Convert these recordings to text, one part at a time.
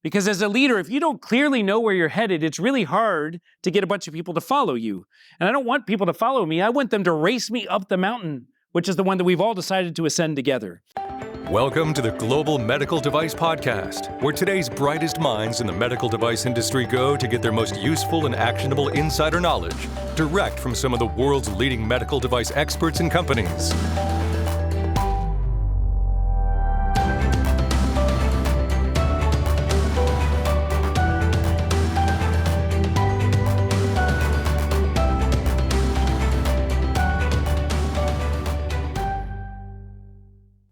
Because as a leader, if you don't clearly know where you're headed, it's really hard to get a bunch of people to follow you. And I don't want people to follow me. I want them to race me up the mountain, which is the one that we've all decided to ascend together. Welcome to the Global Medical Device Podcast, where today's brightest minds in the medical device industry go to get their most useful and actionable insider knowledge, direct from some of the world's leading medical device experts and companies.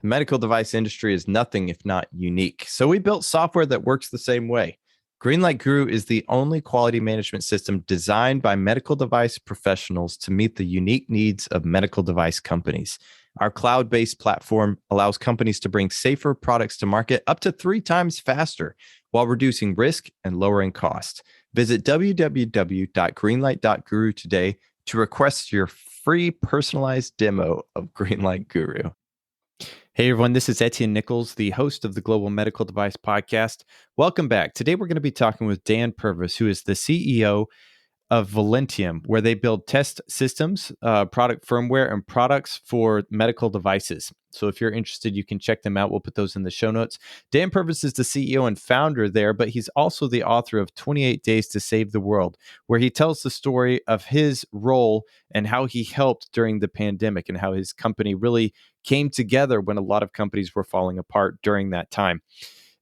The medical device industry is nothing if not unique. So we built software that works the same way. Greenlight Guru is the only quality management system designed by medical device professionals to meet the unique needs of medical device companies. Our cloud-based platform allows companies to bring safer products to market up to 3 times faster while reducing risk and lowering cost. Visit www.greenlight.guru today to request your free personalized demo of Greenlight Guru. Hey everyone, this is Etienne Nichols, the host of the Global Medical Device Podcast. Welcome back. Today we're going to be talking with Dan Purvis, who is the CEO of Velentium, where they build test systems, product firmware, and products for medical devices. So if you're interested, you can check them out. We'll put those in the show notes. Dan Purvis is the CEO and founder there, but he's also the author of 28 Days to Save the World, where he tells the story of his role and how he helped during the pandemic and how his company really came together when a lot of companies were falling apart during that time.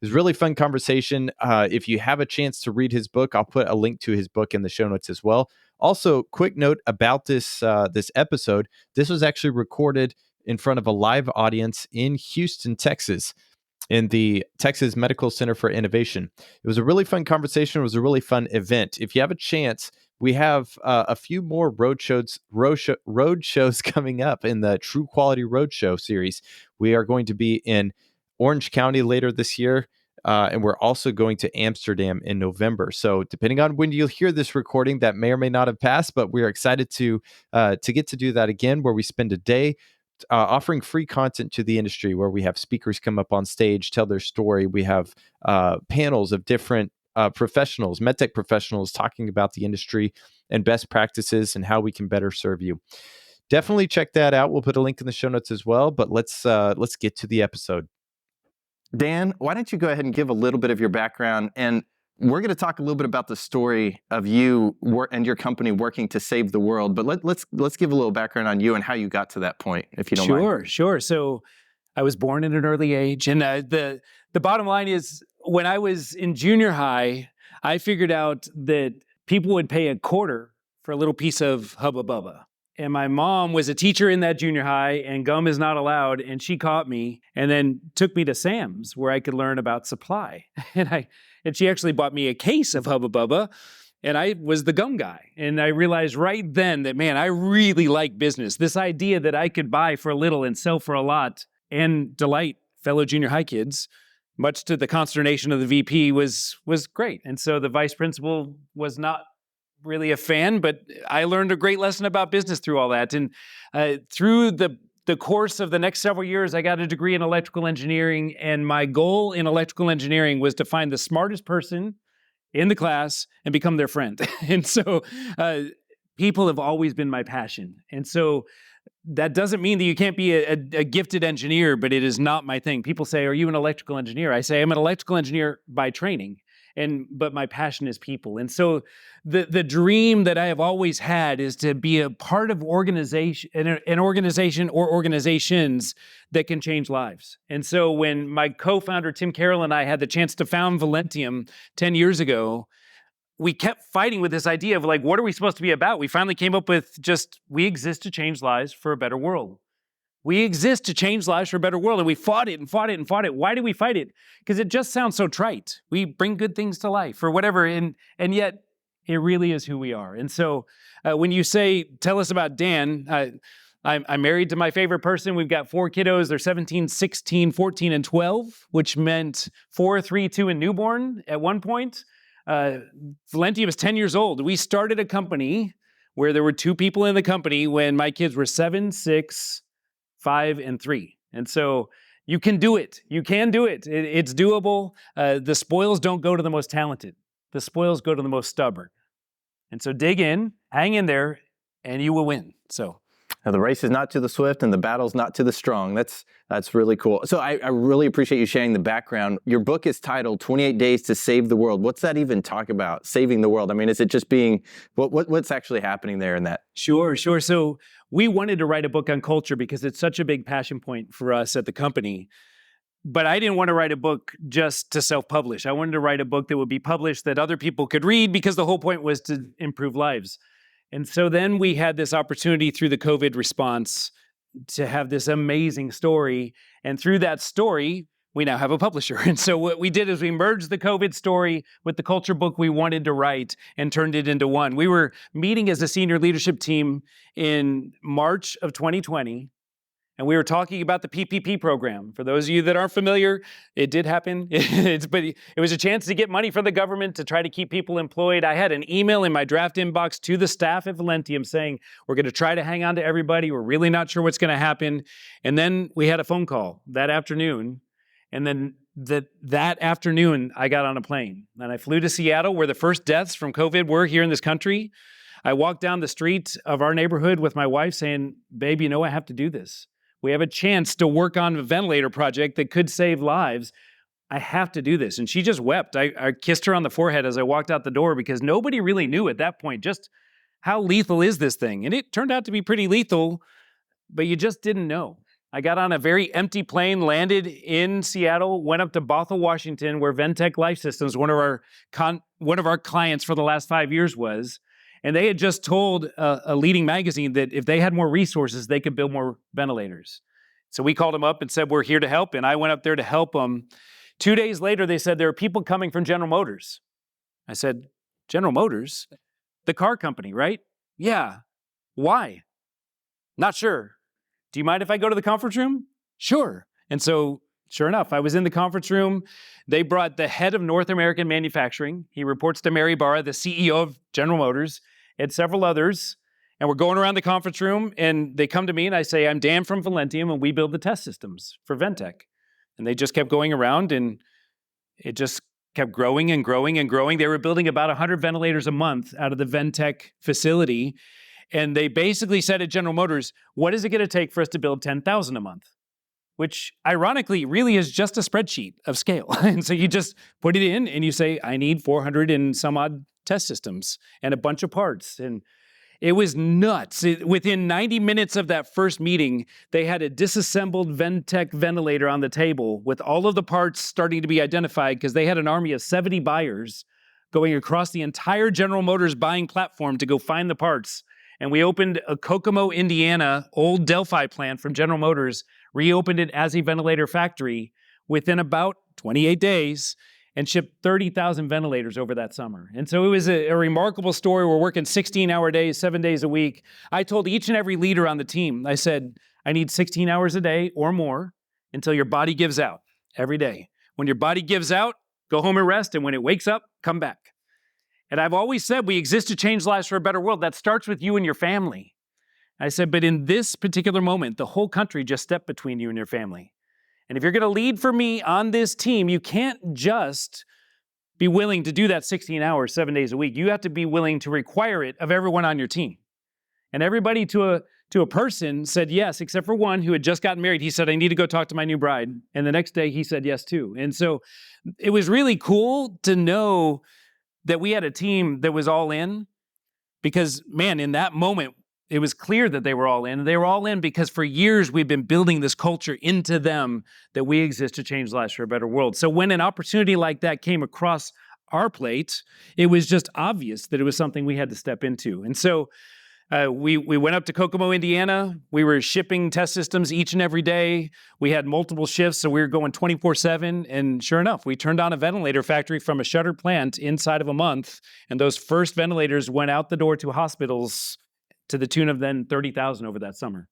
It was a really fun conversation. If you have a chance to read his book, I'll put a link to his book in the show notes as well. Also, quick note about this episode. This was actually recorded in front of a live audience in Houston, Texas, in the Texas Medical Center for Innovation. It was a really fun conversation. It was a really fun event. If you have a chance, we have a few more road shows coming up in the True Quality Roadshow series. We are going to be in Orange County later this year, and we're also going to Amsterdam in November. So depending on when you'll hear this recording, that may or may not have passed, but we're excited to get to do that again, where we spend a day offering free content to the industry, where we have speakers come up on stage, tell their story. We have panels of different professionals, medtech professionals, talking about the industry and best practices and how we can better serve you. Definitely check that out. We'll put a link in the show notes as well, but let's get to the episode. Dan, why don't you go ahead and give a little bit of your background, and we're going to talk a little bit about the story of you and your company working to save the world, but let's give a little background on you and how you got to that point, if you don't mind. Sure. So I was born at an early age, and the bottom line is, when I was in junior high, I figured out that people would pay $0.25 for a little piece of Hubba Bubba. And my mom was a teacher in that junior high, and gum is not allowed. And she caught me and then took me to Sam's, where I could learn about supply. And she actually bought me a case of Hubba Bubba, and I was the gum guy. And I realized right then that, man, I really like business. This idea that I could buy for a little and sell for a lot and delight fellow junior high kids, much to the consternation of the VP, was great. And so the vice principal was not really a fan, but I learned a great lesson about business through all that. And through the course of the next several years, I got a degree in electrical engineering, and my goal in electrical engineering was to find the smartest person in the class and become their friend. And so people have always been my passion. And so that doesn't mean that you can't be a gifted engineer, but it is not my thing. People say, "Are you an electrical engineer?" I say, "I'm an electrical engineer by training, but my passion is people." And so the dream that I have always had is to be a part of an organization or organizations that can change lives. And so when my co-founder Tim Carroll and I had the chance to found Velentium 10 years ago, we kept fighting with this idea of, like, what are we supposed to be about? We finally came up with we exist to change lives for a better world. We exist to change lives for a better world. And we fought it and fought it and fought it. Why do we fight it? Because it just sounds so trite. We bring good things to life or whatever. And yet it really is who we are. And so when you say, tell us about Dan, I'm married to my favorite person. We've got 4 kiddos. They're 17, 16, 14, and 12, which meant 4, 3, 2, and newborn at one point. Velentium is 10 years old. We started a company where there were 2 people in the company when my kids were 7, 6, 5, and 3. And so You can do it. You can do it. It's doable. The spoils don't go to the most talented. The spoils go to the most stubborn. And so dig in, hang in there, and you will win. So Now, the race is not to the swift and the battle's not to the strong. That's really cool. So I really appreciate you sharing the background. Your book is titled 28 Days to Save the World. What's that even talk about, saving the world? I mean, is it just being, what's actually happening there in that? Sure. So we wanted to write a book on culture because it's such a big passion point for us at the company. But I didn't want to write a book just to self-publish. I wanted to write a book that would be published that other people could read because the whole point was to improve lives. And so then we had this opportunity through the COVID response to have this amazing story. And through that story, we now have a publisher. And so what we did is we merged the COVID story with the culture book we wanted to write and turned it into one. We were meeting as a senior leadership team in March of 2020. And we were talking about the PPP program. For those of you that aren't familiar, it did happen. But it was a chance to get money from the government to try to keep people employed. I had an email in my draft inbox to the staff at Velentium saying, we're going to try to hang on to everybody. We're really not sure what's going to happen. And then we had a phone call that afternoon. And then that afternoon, I got on a plane. And I flew to Seattle, where the first deaths from COVID were here in this country. I walked down the street of our neighborhood with my wife saying, babe, I have to do this. We have a chance to work on a ventilator project that could save lives. I have to do this. And she just wept. I kissed her on the forehead as I walked out the door because nobody really knew at that point just how lethal is this thing. And it turned out to be pretty lethal, but you just didn't know. I got on a very empty plane, landed in Seattle, went up to Bothell, Washington, where Ventec Life Systems, one of our clients for the last 5 years was. And they had just told a leading magazine that if they had more resources, they could build more ventilators. So we called them up and said, we're here to help. And I went up there to help them. 2 days later, they said, there are people coming from General Motors. I said, General Motors? The car company, right? Yeah. Why? Not sure. Do you mind if I go to the conference room? Sure. And so, sure enough, I was in the conference room. They brought the head of North American manufacturing. He reports to Mary Barra, the CEO of General Motors, and several others. And we're going around the conference room, and they come to me, and I say, I'm Dan from Velentium, and we build the test systems for Ventec. And they just kept going around, and it just kept growing and growing and growing. They were building about 100 ventilators a month out of the Ventec facility. And they basically said at General Motors, what is it going to take for us to build 10,000 a month? Which ironically really is just a spreadsheet of scale. And so you just put it in and you say, I need 400 and some odd test systems and a bunch of parts. And it was nuts. Within 90 minutes of that first meeting, they had a disassembled Ventec ventilator on the table with all of the parts starting to be identified because they had an army of 70 buyers going across the entire General Motors buying platform to go find the parts. And we opened a Kokomo, Indiana, old Delphi plant from General Motors, reopened it as a ventilator factory within about 28 days and shipped 30,000 ventilators over that summer. And so it was a remarkable story. We're working 16-hour days, 7 days a week. I told each and every leader on the team, I said, I need 16 hours a day or more until your body gives out every day. When your body gives out, go home and rest. And when it wakes up, come back. And I've always said we exist to change lives for a better world. That starts with you and your family. I said, but in this particular moment, the whole country just stepped between you and your family. And if you're going to lead for me on this team, you can't just be willing to do that 16 hours, 7 days a week. You have to be willing to require it of everyone on your team. And everybody to a person said yes, except for one who had just gotten married. He said, I need to go talk to my new bride. And the next day he said yes too. And so it was really cool to know that we had a team that was all in because, man, in that moment, it was clear that they were all in. They were all in because for years we've been building this culture into them that we exist to change lives for a better world. So when an opportunity like that came across our plate, it was just obvious that it was something we had to step into. And so we went up to Kokomo, Indiana. We were shipping test systems each and every day. We had multiple shifts, so we were going 24/7. And sure enough, we turned on a ventilator factory from a shuttered plant inside of a month. And those first ventilators went out the door to hospitals to the tune of then 30,000 over that summer.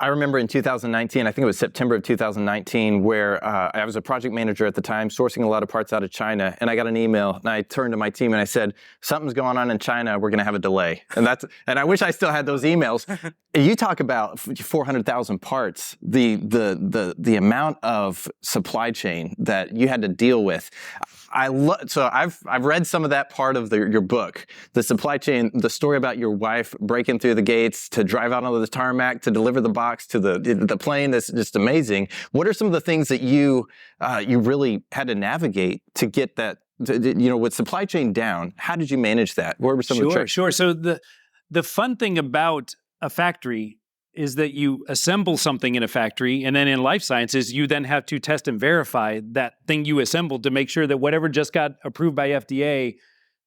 I remember in 2019, I think it was September of 2019, where I was a project manager at the time, sourcing a lot of parts out of China, and I got an email, and I turned to my team and I said, something's going on in China, we're going to have a delay. And I wish I still had those emails. You talk about 400,000 parts, the amount of supply chain that you had to deal with. So I've read some of that part of your book, the supply chain, the story about your wife breaking through the gates to drive out onto the tarmac to deliver the box to the plane. That's just amazing. What are some of the things that you really had to navigate to get that? With supply chain down, how did you manage that? What were some of the tricks? Sure. So the fun thing about a factory is that you assemble something in a factory, and then in life sciences, you then have to test and verify that thing you assembled to make sure that whatever just got approved by FDA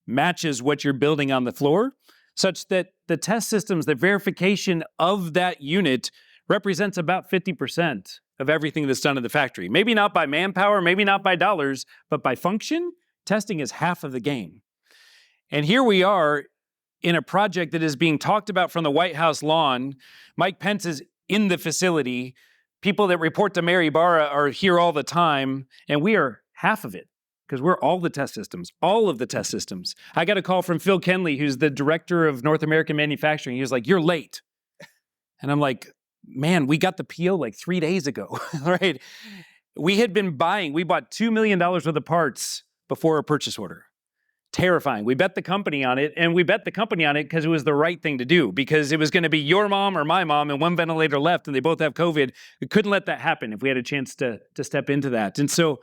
matches what you're building on the floor, such that the test systems, the verification of that unit represents about 50% of everything that's done in the factory. Maybe not by manpower, maybe not by dollars, but by function, testing is half of the game. And here we are in a project that is being talked about from the White House lawn. Mike Pence is in the facility. People that report to Mary Barra are here all the time, and we are half of it because we're all of the test systems. I got a call from Phil Kenley, who's the director of North American manufacturing. He was like, "You're late." And I'm like, man, we got the PO like 3 days ago, right? We bought $2 million worth of parts before a purchase order. Terrifying. We bet the company on it, and we bet the company on it because it was the right thing to do, because it was going to be your mom or my mom and one ventilator left, and they both have COVID. We couldn't let that happen if we had a chance to step into that. And so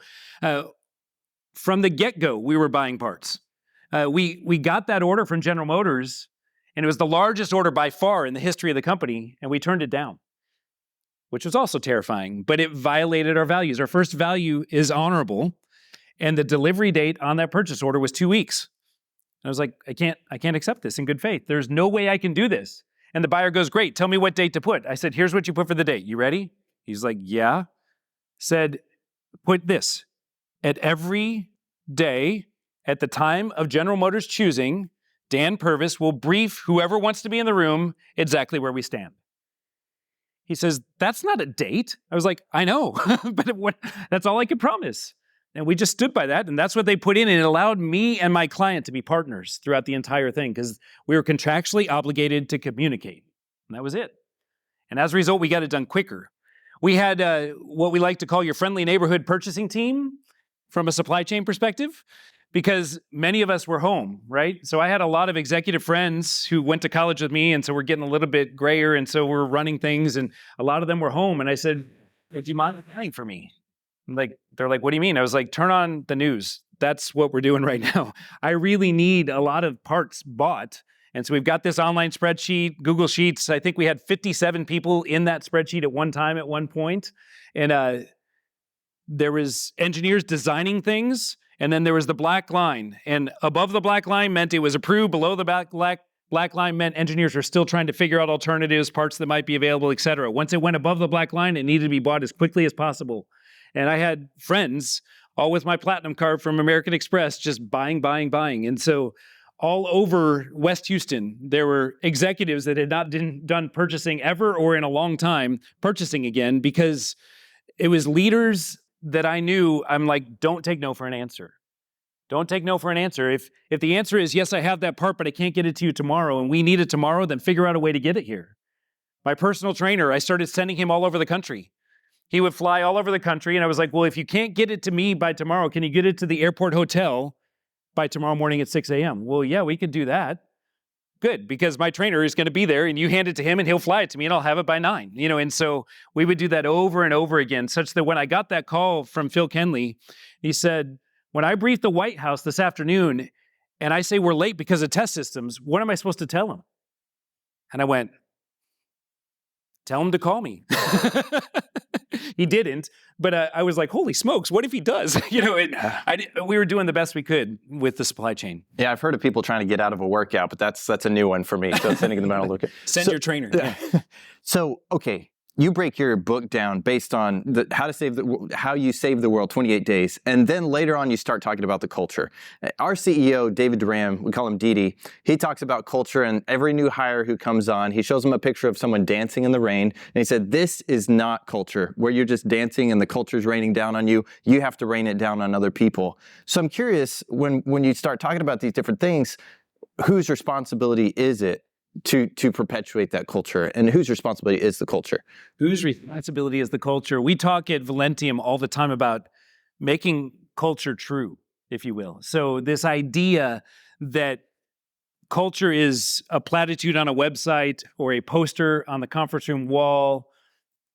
from the get-go, we were buying parts. We got that order from General Motors, and it was the largest order by far in the history of the company, and we turned it down, which was also terrifying, but it violated our values. Our first value is honorable. And the delivery date on that purchase order was 2 weeks. And I was like, I can't accept this in good faith. There's no way I can do this. And the buyer goes, great, tell me what date to put. I said, here's what you put for the date. You ready? He's like, yeah. Said, put this. At every day, at the time of General Motors choosing, Dan Purvis will brief whoever wants to be in the room exactly where we stand. He says, that's not a date. I was like, I know, but that's all I could promise. And we just stood by that, and that's what they put in, and it allowed me and my client to be partners throughout the entire thing because we were contractually obligated to communicate, and that was it. And as a result, we got it done quicker. We had what we like to call your friendly neighborhood purchasing team from a supply chain perspective, because many of us were home, right? So I had a lot of executive friends who went to college with me, and so we're getting a little bit grayer, and so we're running things, and a lot of them were home, and I said, hey, do you mind buying for me? They're like, what do you mean? I was like, turn on the news. That's what we're doing right now. I really need a lot of parts bought. And so we've got this online spreadsheet, Google Sheets. I think we had 57 people in that spreadsheet at one time at one point. And there was engineers designing things. And then there was the black line. And above the black line meant it was approved. Below the black line meant engineers were still trying to figure out alternatives, parts that might be available, et cetera. Once it went above the black line, it needed to be bought as quickly as possible. And I had friends, all with my platinum card from American Express, just buying. And so all over West Houston, there were executives that had not done purchasing ever or in a long time, purchasing again, because it was leaders that I knew. I'm like, don't take no for an answer. Don't take no for an answer. If the answer is, yes, I have that part, but I can't get it to you tomorrow, and we need it tomorrow, then figure out a way to get it here. My personal trainer, I started sending him all over the country. He would fly all over the country, and I was like, well, if you can't get it to me by tomorrow, can you get it to the airport hotel by tomorrow morning at 6 a.m.? Well, yeah, we could do that. Good, because my trainer is going to be there, and you hand it to him, and he'll fly it to me, and I'll have it by 9. And so we would do that over and over again, such that when I got that call from Phil Kenley, he said, when I briefed the White House this afternoon, and I say we're late because of test systems, what am I supposed to tell him? And I went, tell him to call me. He didn't, but I was like, holy smokes, what if he does? We were doing the best we could with the supply chain. Yeah, I've heard of people trying to get out of a workout, but that's a new one for me. So sending them out, look at Send your trainer. Yeah. So, okay, you break your book down based on how you save the world, 28 days. And then later on, you start talking about the culture. Our CEO, David Duran, we call him Didi, he talks about culture, and every new hire who comes on, he shows them a picture of someone dancing in the rain. And he said, this is not culture, where you're just dancing and the culture's raining down on you. You have to rain it down on other people. So I'm curious, when you start talking about these different things, whose responsibility is it to perpetuate that culture, and whose responsibility is the culture? Whose responsibility is the culture? We talk at Velentium all the time about making culture true, if you will. So this idea that culture is a platitude on a website or a poster on the conference room wall,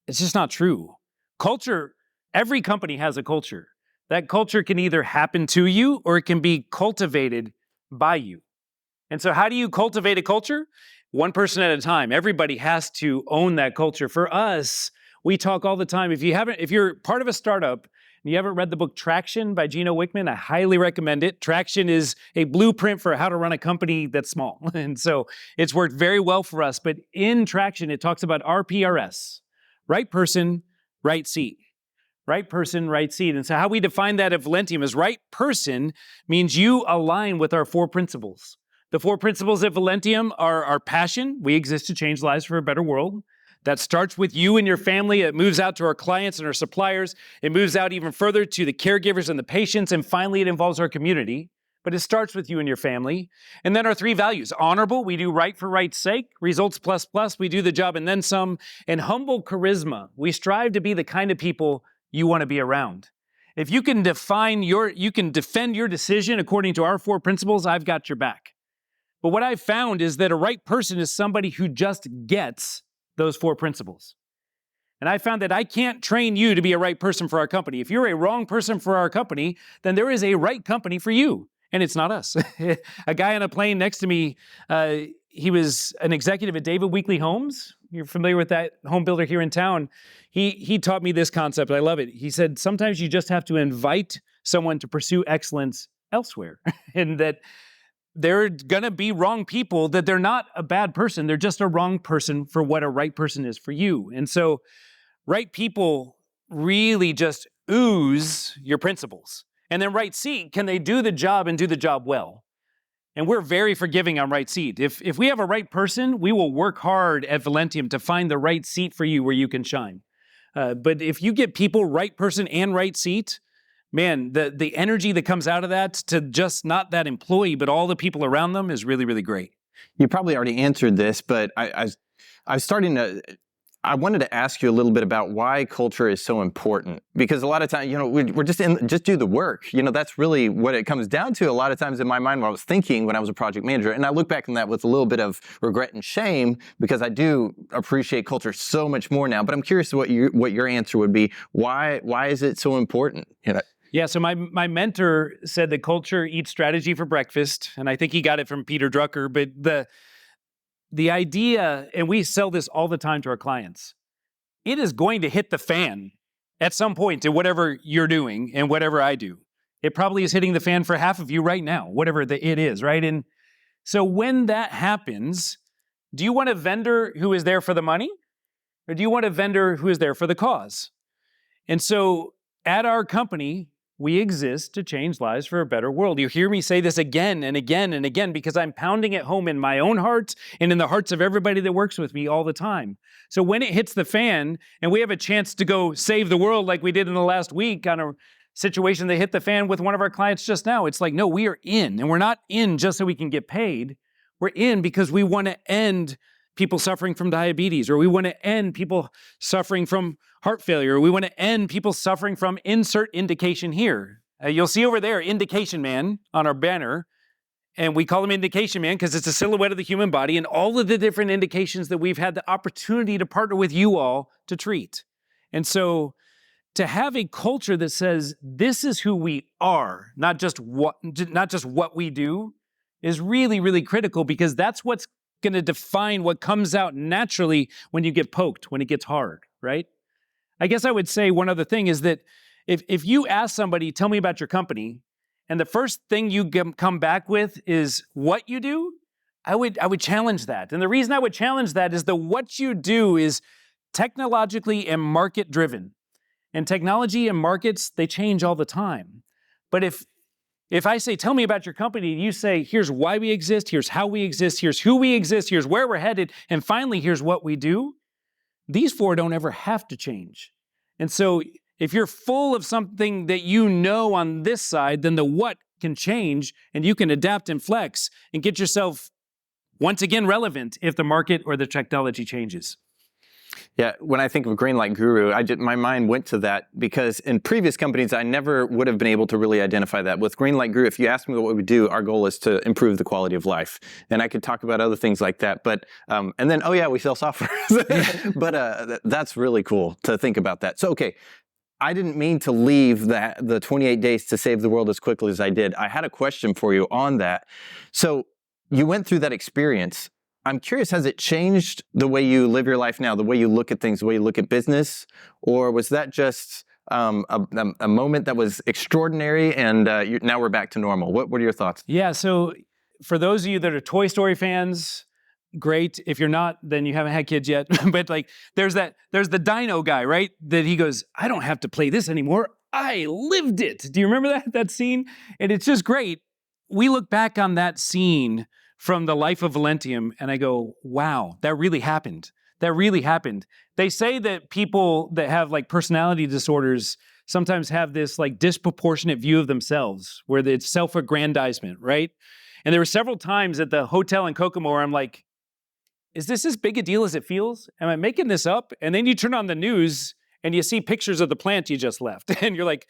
it's just not true. Culture, every company has a culture. That culture can either happen to you or it can be cultivated by you. And so how do you cultivate a culture? One person at a time. Everybody has to own that culture. For us, we talk all the time. If you're part of a startup and you haven't read the book Traction by Gino Wickman, I highly recommend it. Traction is a blueprint for how to run a company that's small. And so it's worked very well for us. But in Traction, it talks about RPRS, right person, right seat. Right person, right seat. And so how we define that at Velentium is right person means you align with our 4 principles. The 4 principles at Velentium are our passion. We exist to change lives for a better world. That starts with you and your family. It moves out to our clients and our suppliers. It moves out even further to the caregivers and the patients. And finally, it involves our community. But it starts with you and your family. And then our 3 values: honorable, we do right for right's sake; results plus plus, we do the job and then some; and humble charisma, we strive to be the kind of people you want to be around. If you can defend your decision according to our 4 principles, I've got your back. But what I've found is that a right person is somebody who just gets those 4 principles. And I found that I can't train you to be a right person for our company. If you're a wrong person for our company, then there is a right company for you, and it's not us. A guy on a plane next to me, he was an executive at David Weekley Homes. You're familiar with that home builder here in town. He taught me this concept. I love it. He said, sometimes you just have to invite someone to pursue excellence elsewhere. And that there are going to be wrong people, that they're not a bad person. They're just a wrong person for what a right person is for you. And so right people really just ooze your principles. And then right seat, can they do the job and do the job well? And we're very forgiving on right seat. If we have a right person, we will work hard at Velentium to find the right seat for you where you can shine. But if you get people right person and right seat, man, the energy that comes out of that to just not that employee, but all the people around them is really, really great. You probably already answered this, but I wanted to ask you a little bit about why culture is so important. Because a lot of times, we're just do the work. That's really what it comes down to. A lot of times in my mind, when I was thinking when I was a project manager, and I look back on that with a little bit of regret and shame, because I do appreciate culture so much more now. But I'm curious what your answer would be. Why is it so important? Yeah, so my mentor said that culture eats strategy for breakfast, and I think he got it from Peter Drucker. But the idea, and we sell this all the time to our clients, it is going to hit the fan at some point in whatever you're doing and whatever I do. It probably is hitting the fan for half of you right now, whatever it is, right? And so when that happens, do you want a vendor who is there for the money, or do you want a vendor who is there for the cause? And so at our company, we exist to change lives for a better world. You hear me say this again and again and again because I'm pounding it home in my own heart and in the hearts of everybody that works with me all the time. So when it hits the fan and we have a chance to go save the world like we did in the last week on a situation that hit the fan with one of our clients just now, it's like, no, we are in. And we're not in just so we can get paid. We're in because we want to end people suffering from diabetes, or we want to end people suffering from heart failure, or we want to end people suffering from insert indication here. You'll see over there, Indication Man on our banner, and we call him Indication Man because it's a silhouette of the human body and all of the different indications that we've had the opportunity to partner with you all to treat. And so to have a culture that says this is who we are, not just what we do, is really, really critical, because that's what's going to define what comes out naturally when you get poked, when it gets hard, right? I guess I would say one other thing is that if you ask somebody, tell me about your company, and the first thing you come back with is what you do, I would challenge that. And the reason I would challenge that is that what you do is technologically and market driven. And technology and markets, they change all the time. But if I say, tell me about your company, and you say, here's why we exist, here's how we exist, here's who we exist, here's where we're headed, and finally, here's what we do, these four don't ever have to change. And so if you're full of something that you know on this side, then the what can change, and you can adapt and flex and get yourself once again relevant if the market or the technology changes. Yeah, when I think of Greenlight Guru, my mind went to that because in previous companies, I never would have been able to really identify that. With Greenlight Guru, if you ask me what we do, our goal is to improve the quality of life. And I could talk about other things like that. But, and then, oh yeah, we sell software. But that's really cool to think about that. So, okay, I didn't mean to leave the 28 days to save the world as quickly as I did. I had a question for you on that. So you went through that experience. I'm curious, has it changed the way you live your life now, the way you look at things, the way you look at business? Or was that just a moment that was extraordinary and now we're back to normal? What are your thoughts? Yeah, so for those of you that are Toy Story fans, great. If you're not, then you haven't had kids yet. But like, there's the dino guy, right? That he goes, I don't have to play this anymore. I lived it. Do you remember that scene? And it's just great. We look back on that scene from the life of Velentium, and I go, wow, that really happened. That really happened. They say that people that have like personality disorders sometimes have this like disproportionate view of themselves, where it's self-aggrandizement, right? And there were several times at the hotel in Kokomo where I'm like, is this as big a deal as it feels? Am I making this up? And then you turn on the news and you see pictures of the plant you just left, and you're like,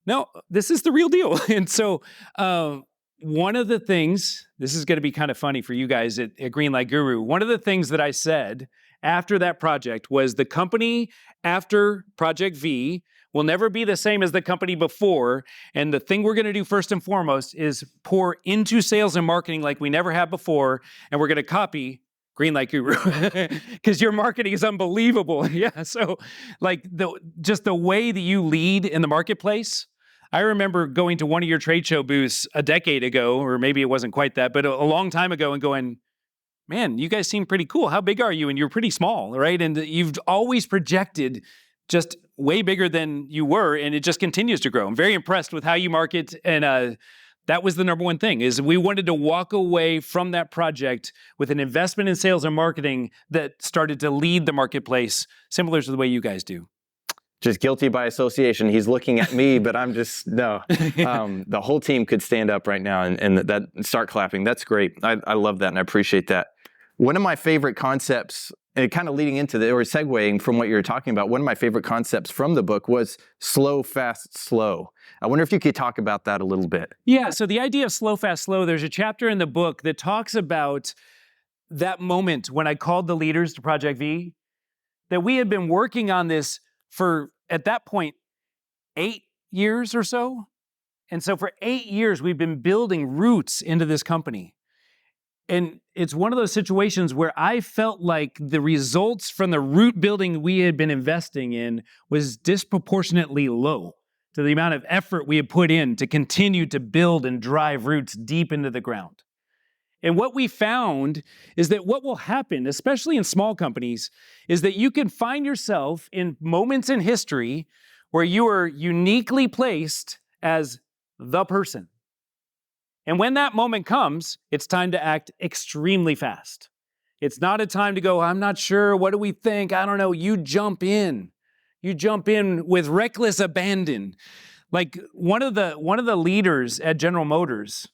no, this is the real deal. And so, one of the things, this is going to be kind of funny for you guys at Greenlight Guru, one of the things that I said after that project was the company after Project V will never be the same as the company before. And the thing we're going to do first and foremost is pour into sales and marketing like we never have before. And we're going to copy Greenlight Guru because your marketing is unbelievable. Yeah. So like just the way that you lead in the marketplace. I remember going to one of your trade show booths a decade ago, or maybe it wasn't quite that, but a long time ago, and going, man, you guys seem pretty cool. How big are you? And you're pretty small, right? And you've always projected just way bigger than you were, and it just continues to grow. I'm very impressed with how you market, and that was the number one thing, is we wanted to walk away from that project with an investment in sales and marketing that started to lead the marketplace, similar to the way you guys do. Just guilty by association. He's looking at me, but I'm just, no. The whole team could stand up right now and start clapping. That's great. I love that and I appreciate that. One of my favorite concepts, and kind of leading into or segueing from what you were talking about, one of my favorite concepts from the book was slow, fast, slow. I wonder if you could talk about that a little bit. Yeah, so the idea of slow, fast, slow, there's a chapter in the book that talks about that moment when I called the leaders to Project V, that we had been working on this for, at that point, 8 years or so. And so for 8 years, we've been building roots into this company. And it's one of those situations where I felt like the results from the root building we had been investing in was disproportionately low to the amount of effort we had put in to continue to build and drive roots deep into the ground. And what we found is that what will happen, especially in small companies, is that you can find yourself in moments in history where you are uniquely placed as the person. And when that moment comes, it's time to act extremely fast. It's not a time to go, I'm not sure, what do we think? I don't know. You jump in. You jump in with reckless abandon. Like one of the leaders at General Motors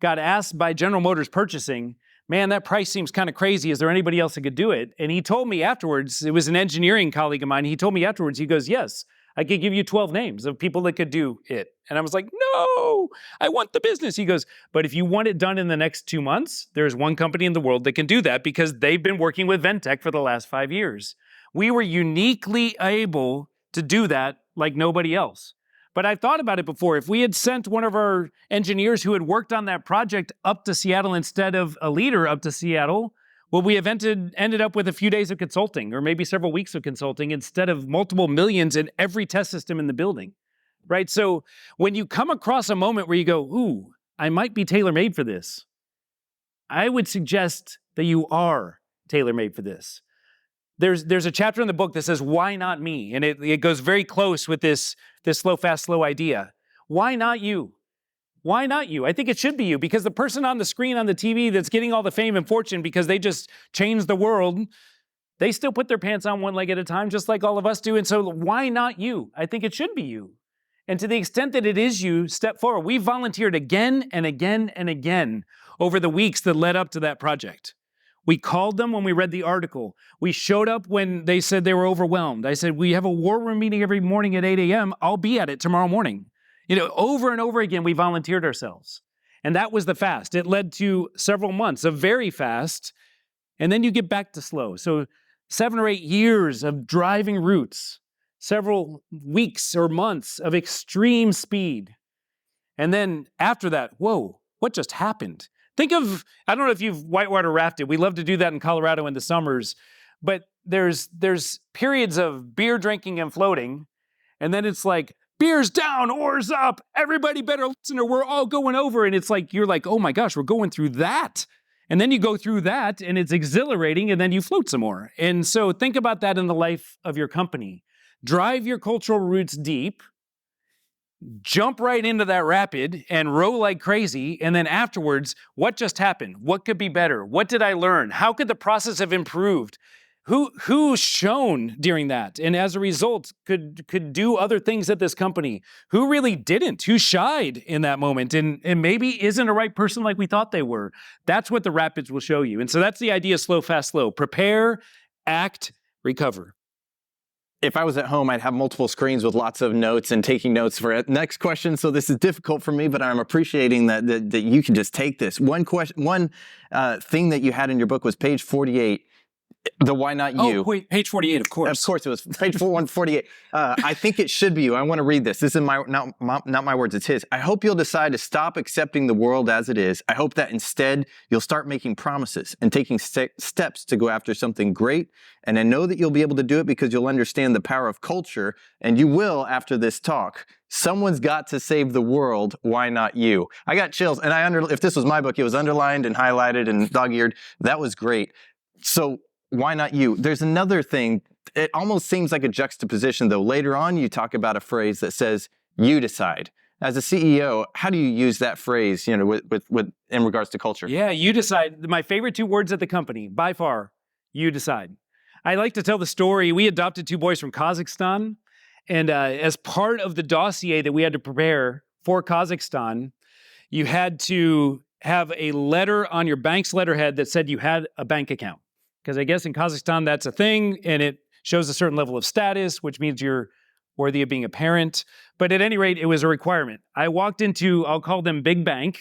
got asked by General Motors purchasing, man, that price seems kind of crazy. Is there anybody else that could do it? And he told me afterwards, it was an engineering colleague of mine, he told me afterwards, he goes, yes, I could give you 12 names of people that could do it. And I was like, no, I want the business. He goes, but if you want it done in the next 2 months, there's one company in the world that can do that because they've been working with Ventec for the last 5 years. We were uniquely able to do that like nobody else. But I've thought about it before. If we had sent one of our engineers who had worked on that project up to Seattle instead of a leader up to Seattle, well, we ended up with a few days of consulting or maybe several weeks of consulting instead of multiple millions in every test system in the building, right? So when you come across a moment where you go, ooh, I might be tailor-made for this, I would suggest that you are tailor-made for this. there's a chapter in the book that says, why not me? And it goes very close with this slow, fast, slow idea. Why not you? Why not you? I think it should be you, because the person on the screen on the TV that's getting all the fame and fortune because they just changed the world, they still put their pants on one leg at a time, just like all of us do. And so why not you? I think it should be you. And to the extent that it is you, step forward. We volunteered again and again and again over the weeks that led up to that project. We called them when we read the article. We showed up when they said they were overwhelmed. I said, we have a war room meeting every morning at 8 a.m. I'll be at it tomorrow morning. Over and over again, we volunteered ourselves. And that was the fast. It led to several months of very fast, and then you get back to slow. So 7 or 8 years of driving routes, several weeks or months of extreme speed. And then after that, whoa, what just happened? Think of, I don't know if you've whitewater rafted. We love to do that in Colorado in the summers. But there's periods of beer drinking and floating. And then it's like, beer's down, oars up. Everybody better listen or we're all going over. And it's like, you're like, oh my gosh, we're going through that. And then you go through that and it's exhilarating and then you float some more. And so think about that in the life of your company. Drive your cultural roots deep. Jump right into that rapid and row like crazy. And then afterwards, what just happened? What could be better? What did I learn? How could the process have improved? Who shone during that? And as a result, could do other things at this company? Who really didn't? Who shied in that moment? And maybe isn't a right person like we thought they were. That's what the rapids will show you. And so that's the idea of slow, fast, slow. Prepare, act, recover. If I was at home, I'd have multiple screens with lots of notes and taking notes for it. Next question. So this is difficult for me, but I'm appreciating that you can just take this. One thing that you had in your book was page 48. The why not you? Oh, wait, page 48, of course. Of course, it was page 148. I think it should be you. I want to read this. This is not my words, it's his. I hope you'll decide to stop accepting the world as it is. I hope that instead you'll start making promises and taking steps to go after something great. And I know that you'll be able to do it because you'll understand the power of culture, and you will after this talk. Someone's got to save the world. Why not you? I got chills. And if this was my book, it was underlined and highlighted and dog-eared. That was great. So why not you? There's another thing. It almost seems like a juxtaposition, though. Later on, you talk about a phrase that says, you decide. As a CEO, how do you use that phrase, with in regards to culture? Yeah, you decide. My favorite 2 words at the company, by far, you decide. I like to tell the story. We adopted 2 boys from Kazakhstan. And as part of the dossier that we had to prepare for Kazakhstan, you had to have a letter on your bank's letterhead that said you had a bank account. Because I guess in Kazakhstan, that's a thing, and it shows a certain level of status, which means you're worthy of being a parent. But at any rate, it was a requirement. I walked into, I'll call them Big Bank,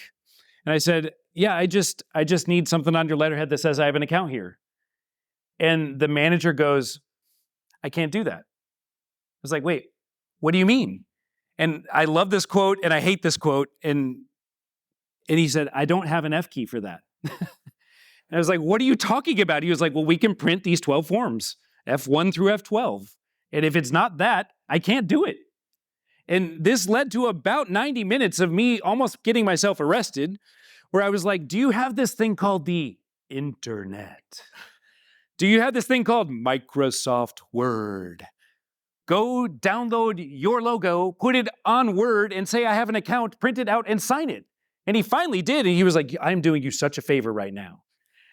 and I said, yeah, I just need something on your letterhead that says I have an account here. And the manager goes, I can't do that. I was like, wait, what do you mean? And I love this quote, and I hate this quote. And he said, I don't have an F key for that. And I was like, what are you talking about? He was like, well, we can print these 12 forms, F1 through F12. And if it's not that, I can't do it. And this led to about 90 minutes of me almost getting myself arrested, where I was like, do you have this thing called the internet? Do you have this thing called Microsoft Word? Go download your logo, put it on Word, and say I have an account, print it out, and sign it. And he finally did. And he was like, I'm doing you such a favor right now.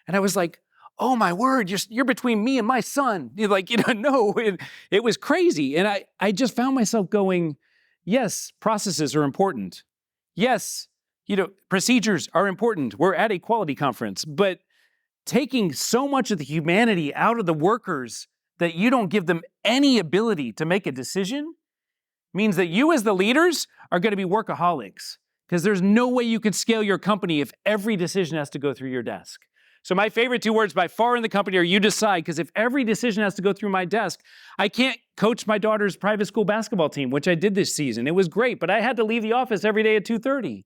And I was like, oh my word, you're between me and my son. You're like, no, it was crazy. And I just found myself going, yes, processes are important. Yes, procedures are important. We're at a quality conference, but taking so much of the humanity out of the workers that you don't give them any ability to make a decision means that you as the leaders are going to be workaholics, because there's no way you could scale your company if every decision has to go through your desk. So my favorite 2 words by far in the company are you decide, because if every decision has to go through my desk, I can't coach my daughter's private school basketball team, which I did this season. It was great, but I had to leave the office every day at 2:30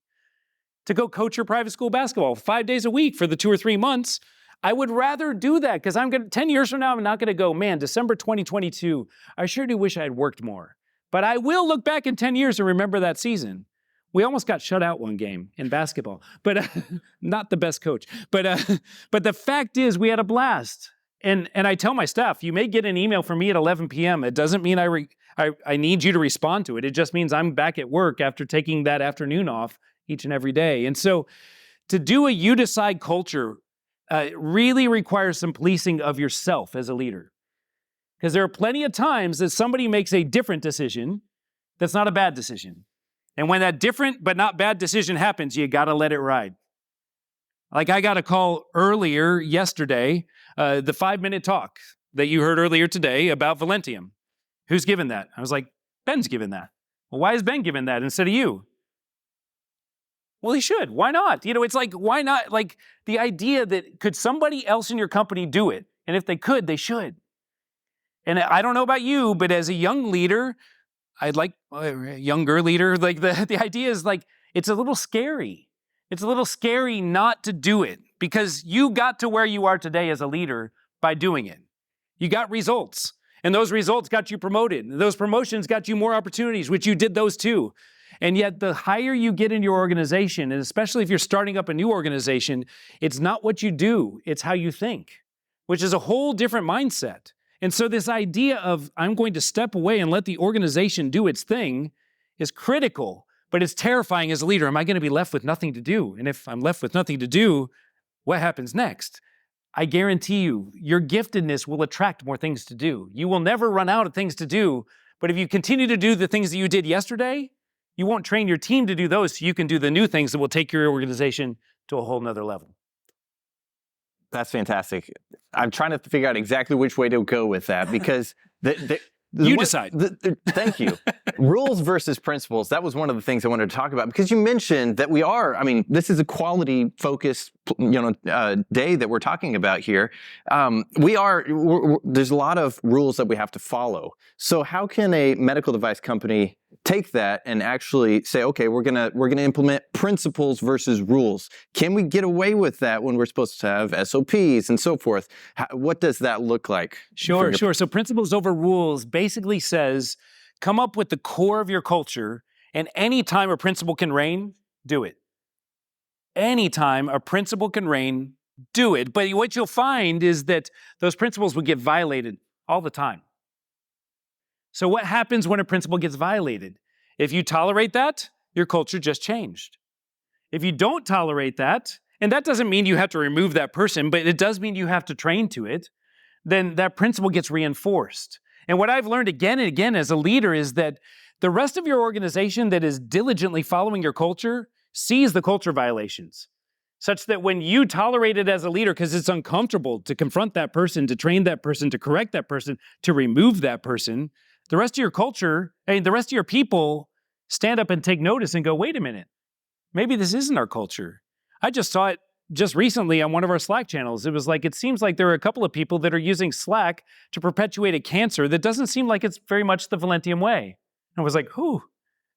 to go coach her private school basketball 5 days a week for the 2 or 3 months. I would rather do that, because 10 years from now, I'm not going to go, man, December 2022, I sure do wish I had worked more. But I will look back in 10 years and remember that season. We almost got shut out one game in basketball, but not the best coach. But the fact is, we had a blast. And I tell my staff, you may get an email from me at 11 p.m. It doesn't mean I need you to respond to it. It just means I'm back at work after taking that afternoon off each and every day. And so to do a you decide culture really requires some policing of yourself as a leader. Because there are plenty of times that somebody makes a different decision that's not a bad decision. And when that different but not bad decision happens, you got to let it ride. Like I got a call earlier yesterday, the 5-minute talk that you heard earlier today about Velentium. Who's given that? I was like, Ben's given that. Well, why is Ben given that instead of you? Well, he should. Why not? It's like, why not? Like the idea that could somebody else in your company do it? And if they could, they should. And I don't know about you, but as a young leader, I'd like a younger leader, like the idea is like, it's a little scary. It's a little scary not to do it because you got to where you are today as a leader by doing it. You got results, and those results got you promoted. And those promotions got you more opportunities, which you did those too. And yet the higher you get in your organization, and especially if you're starting up a new organization, it's not what you do, it's how you think, which is a whole different mindset. And so this idea of I'm going to step away and let the organization do its thing is critical. But it's terrifying as a leader. Am I going to be left with nothing to do? And if I'm left with nothing to do, what happens next? I guarantee you, your giftedness will attract more things to do. You will never run out of things to do. But if you continue to do the things that you did yesterday, you won't train your team to do those so you can do the new things that will take your organization to a whole nother level. That's fantastic. I'm trying to figure out exactly which way to go with that because decide. Thank you. Rules versus principles. That was one of the things I wanted to talk about because you mentioned that this is a quality focused, day that we're talking about here. There's a lot of rules that we have to follow. So how can a medical device company take that and actually say, okay, we're gonna implement principles versus rules? Can we get away with that when we're supposed to have SOPs and so forth? What does that look like? Sure. So principles over rules basically says, come up with the core of your culture, and anytime a principle can reign, do it. Anytime a principle can reign, do it. But what you'll find is that those principles will get violated all the time. So what happens when a principle gets violated? If you tolerate that, your culture just changed. If you don't tolerate that, and that doesn't mean you have to remove that person, but it does mean you have to train to it, then that principle gets reinforced. And what I've learned again and again as a leader is that the rest of your organization that is diligently following your culture sees the culture violations, such that when you tolerate it as a leader, because it's uncomfortable to confront that person, to train that person, to correct that person, to remove that person, the rest of your culture, the rest of your people stand up and take notice and go, wait a minute, maybe this isn't our culture. I just saw it just recently on one of our Slack channels. It was like, it seems like there are a couple of people that are using Slack to perpetuate a cancer that doesn't seem like it's very much the Velentium way. I was like, whew,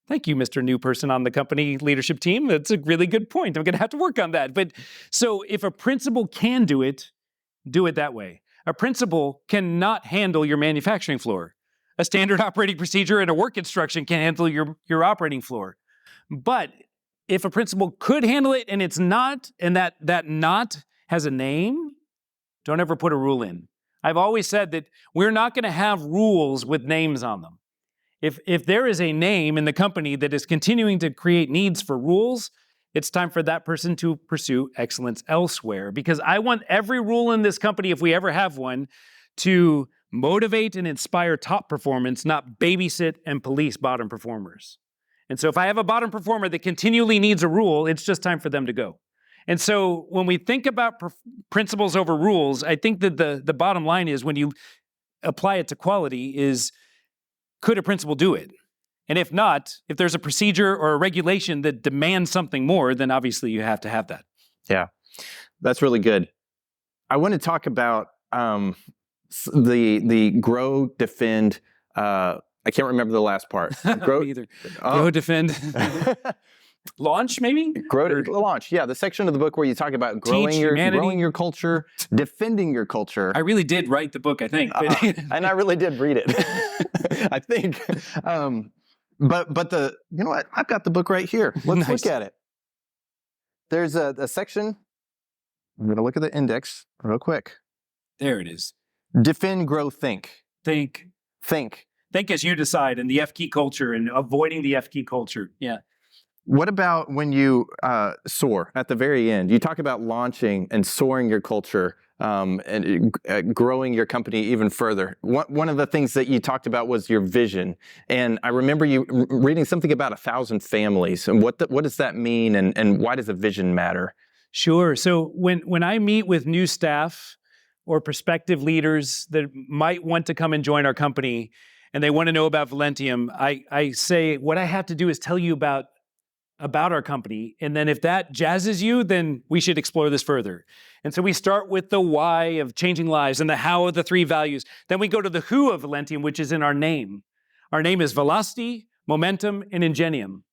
thank you, Mr. New Person on the company leadership team. That's a really good point. I'm going to have to work on that. But so if a principal can do it that way. A principal cannot handle your manufacturing floor. A standard operating procedure and a work instruction can handle your operating floor. But if a principal could handle it and it's not, and that not has a name, don't ever put a rule in. I've always said that we're not going to have rules with names on them. If there is a name in the company that is continuing to create needs for rules, it's time for that person to pursue excellence elsewhere. Because I want every rule in this company, if we ever have one, to motivate and inspire top performance, not babysit and police bottom performers. And so if I have a bottom performer that continually needs a rule, it's just time for them to go. And so when we think about principles over rules, I think that the bottom line is when you apply it to quality is, could a principal do it? And if not, if there's a procedure or a regulation that demands something more, then obviously you have to have that. Yeah, that's really good. I want to talk about the grow, defend. I can't remember the last part. Grow, either. Grow, defend. Launch, maybe? Launch, yeah. The section of the book where you talk about growing your culture, defending your culture. I really did write the book, I think. And I really did read it, I think. But you know what? I've got the book right here. Let's look at it. There's a section. I'm going to look at the index real quick. There it is. Defend, grow, think. Think. Think. Think as you decide, and the F key culture and avoiding the F key culture. Yeah. What about when you soar at the very end? You talk about launching and soaring your culture and growing your company even further. One of the things that you talked about was your vision. And I remember you reading something about 1,000 families. And what does that mean, and why does a vision matter? Sure. So when I meet with new staff or prospective leaders that might want to come and join our company, and they want to know about Velentium, I say, what I have to do is tell you about our company. And then if that jazzes you, then we should explore this further. And so we start with the why of changing lives and the how of the 3 values. Then we go to the who of Velentium, which is in our name. Our name is velocity, momentum, and ingenium.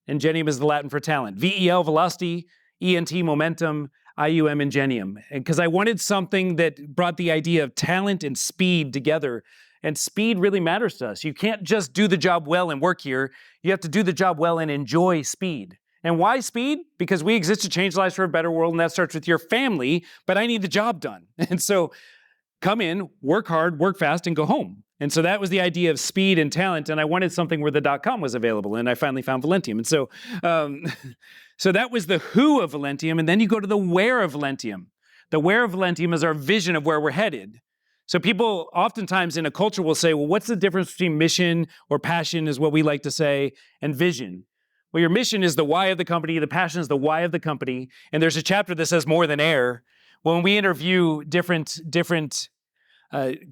Ingenium is the Latin for talent. VEL, velocity, ENT, momentum, IUM, ingenium. And because I wanted something that brought the idea of talent and speed together. And speed really matters to us. You can't just do the job well and work here. You have to do the job well and enjoy speed. And why speed? Because we exist to change lives for a better world, and that starts with your family, but I need the job done. And so come in, work hard, work fast, and go home. And so that was the idea of speed and talent, and I wanted something where the .com was available, and I finally found Velentium. And so, so that was the who of Velentium, and then you go to the where of Velentium. The where of Velentium is our vision of where we're headed. So people oftentimes in a culture will say, well, what's the difference between mission or passion is what we like to say, and vision? Well, your mission is the why of the company. The passion is the why of the company. And there's a chapter that says more than air. When we interview different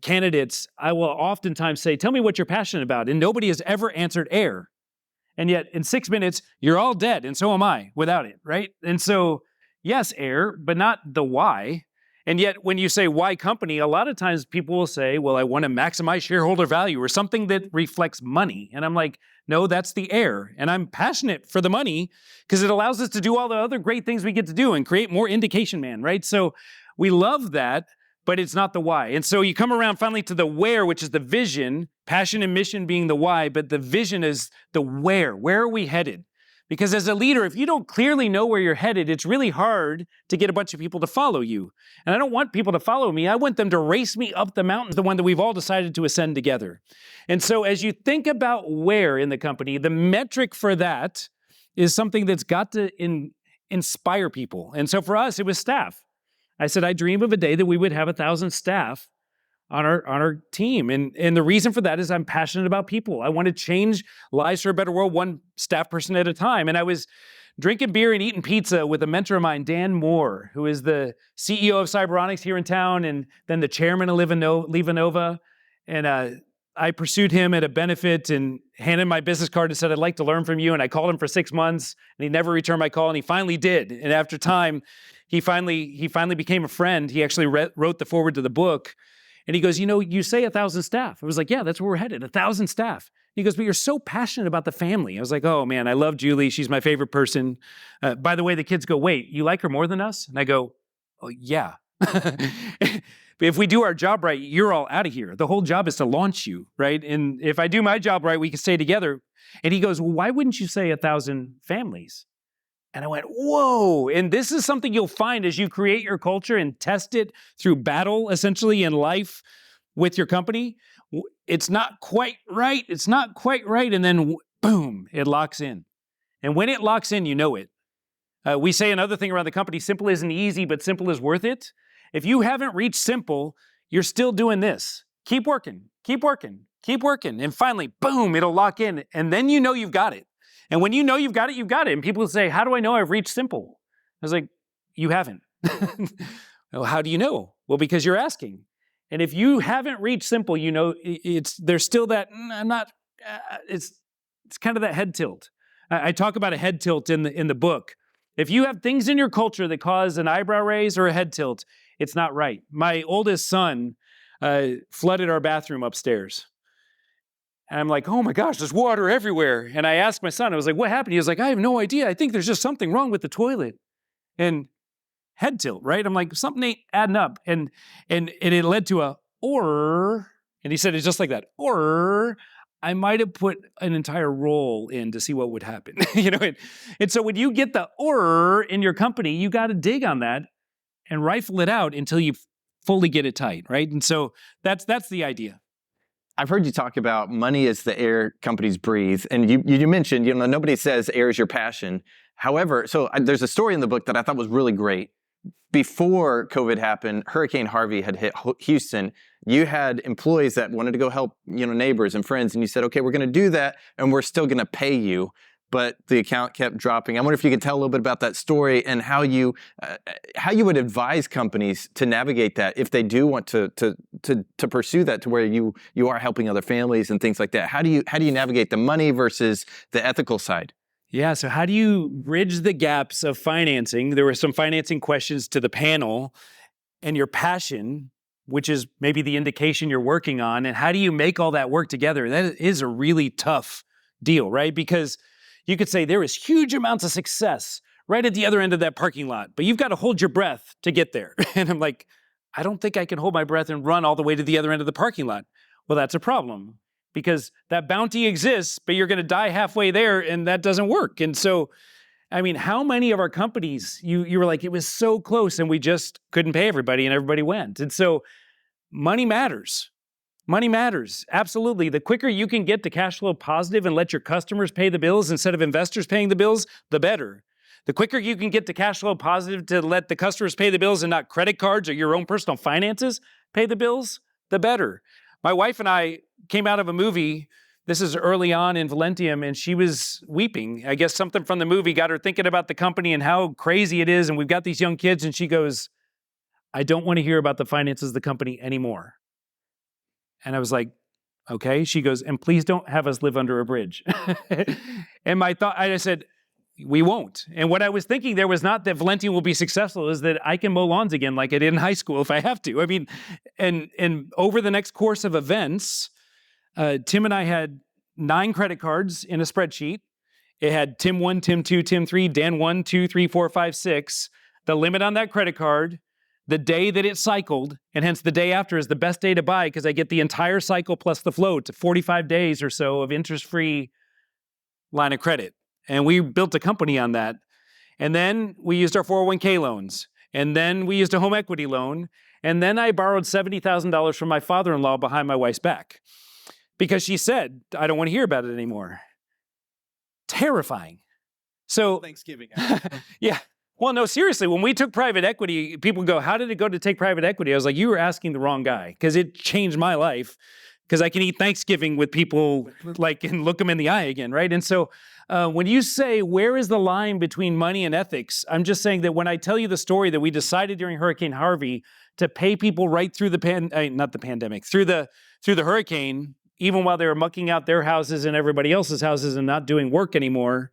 candidates, I will oftentimes say, tell me what you're passionate about. And nobody has ever answered air. And yet in 6 minutes, you're all dead. And so am I without it, right? And so yes, air, but not the why. And yet, when you say why company, a lot of times people will say, well, I want to maximize shareholder value or something that reflects money. And I'm like, no, that's the air. And I'm passionate for the money because it allows us to do all the other great things we get to do and create more Indication Man, right? So we love that, but it's not the why. And so you come around finally to the where, which is the vision, passion and mission being the why, but the vision is the where. Where are we headed? Because as a leader, if you don't clearly know where you're headed, it's really hard to get a bunch of people to follow you. And I don't want people to follow me. I want them to race me up the mountain, the one that we've all decided to ascend together. And so as you think about where in the company, the metric for that is something that's got to inspire people. And so for us, it was staff. I said, I dream of a day that we would have 1,000 staff on our team. And the reason for that is I'm passionate about people. I want to change lives for a better world, one staff person at a time. And I was drinking beer and eating pizza with a mentor of mine, Dan Moore, who is the CEO of Cyberonics here in town, and then the chairman of LivaNova. And I pursued him at a benefit and handed my business card and said, I'd like to learn from you. And I called him for 6 months, and he never returned my call, and he finally did. And after time, he finally became a friend. He actually wrote the foreword to the book. And he goes, you say 1,000 staff. I was like, yeah, that's where we're headed, 1,000 staff. He goes, but you're so passionate about the family. I was like, oh man, I love Julie. She's my favorite person. By the way, the kids go, wait, you like her more than us? And I go, oh yeah. But if we do our job right, you're all out of here. The whole job is to launch you, right? And if I do my job right, we can stay together. And he goes, well, why wouldn't you say 1,000 families? And I went, whoa. And this is something you'll find as you create your culture and test it through battle, essentially, in life with your company. It's not quite right. It's not quite right. And then, boom, it locks in. And when it locks in, you know it. We say another thing around the company, simple isn't easy, but simple is worth it. If you haven't reached simple, you're still doing this. Keep working, keep working, keep working. And finally, boom, it'll lock in. And then you know you've got it. And when you know you've got it, you've got it. And people will say, how do I know I've reached simple? I was like, you haven't. Well, how do you know? Well, because you're asking. And if you haven't reached simple, you know, there's still that, I'm not, it's kind of that head tilt. I talk about a head tilt in the book. If you have things in your culture that cause an eyebrow raise or a head tilt, it's not right. My oldest son flooded our bathroom upstairs. And I'm like, oh my gosh, there's water everywhere. And I asked my son, I was like, what happened? He was like, I have no idea. I think there's just something wrong with the toilet. And head tilt, right? I'm like, something ain't adding up. And it led to and he said it's just like that, or I might have put an entire roll in to see what would happen. And so when you get the or in your company, you got to dig on that and rifle it out until you fully get it tight, right? And so that's the idea. I've heard you talk about money is the air companies breathe. And you mentioned, nobody says air is your passion. However, there's a story in the book that I thought was really great. Before COVID happened, Hurricane Harvey had hit Houston. You had employees that wanted to go help, neighbors and friends. And you said, okay, we're going to do that. And we're still going to pay you. But the account kept dropping. I wonder if you could tell a little bit about that story and how you would advise companies to navigate that if they do want to pursue that to where you are helping other families and things like that. How do you navigate the money versus the ethical side? Yeah, so how do you bridge the gaps of financing? There were some financing questions to the panel, and your passion, which is maybe the indication you're working on, and how do you make all that work together? That is a really tough deal, right? Because you could say there is huge amounts of success right at the other end of that parking lot, but you've got to hold your breath to get there. And I'm like, I don't think I can hold my breath and run all the way to the other end of the parking lot. Well, that's a problem because that bounty exists, but you're going to die halfway there and that doesn't work. And so, I mean, how many of our companies, you were like, it was so close and we just couldn't pay everybody and everybody went. And so money matters. Money matters. Absolutely. The quicker you can get to cash flow positive and let your customers pay the bills instead of investors paying the bills, the better. The quicker you can get to cash flow positive to let the customers pay the bills and not credit cards or your own personal finances pay the bills, the better. My wife and I came out of a movie. This is early on in Velentium, and she was weeping. I guess something from the movie got her thinking about the company and how crazy it is. And we've got these young kids, and she goes, I don't want to hear about the finances of the company anymore. And I was like, okay. She goes, and please don't have us live under a bridge. And my thought, I said, we won't. And what I was thinking there was not that Velentium will be successful, is that I can mow lawns again like I did in high school if I have to. I mean, and over the next course of events, Tim and I had 9 credit cards in a spreadsheet. It had Tim 1, Tim 2, Tim 3, Dan 1, 2, 3, 4, 5, 6. The limit on that credit card, the day that it cycled, and hence the day after is the best day to buy because I get the entire cycle plus the float, 45 days or so of interest-free line of credit. And we built a company on that. And then we used our 401k loans. And then we used a home equity loan. And then I borrowed $70,000 from my father-in-law behind my wife's back because she said, I don't want to hear about it anymore. Terrifying. So Thanksgiving. Yeah. Well, no, seriously, when we took private equity, people go, how did it go to take private equity? I was like, you were asking the wrong guy because it changed my life because I can eat Thanksgiving with people and look them in the eye again, right? And so when you say, where is the line between money and ethics? I'm just saying that when I tell you the story that we decided during Hurricane Harvey to pay people right through through the hurricane, even while they were mucking out their houses and everybody else's houses and not doing work anymore,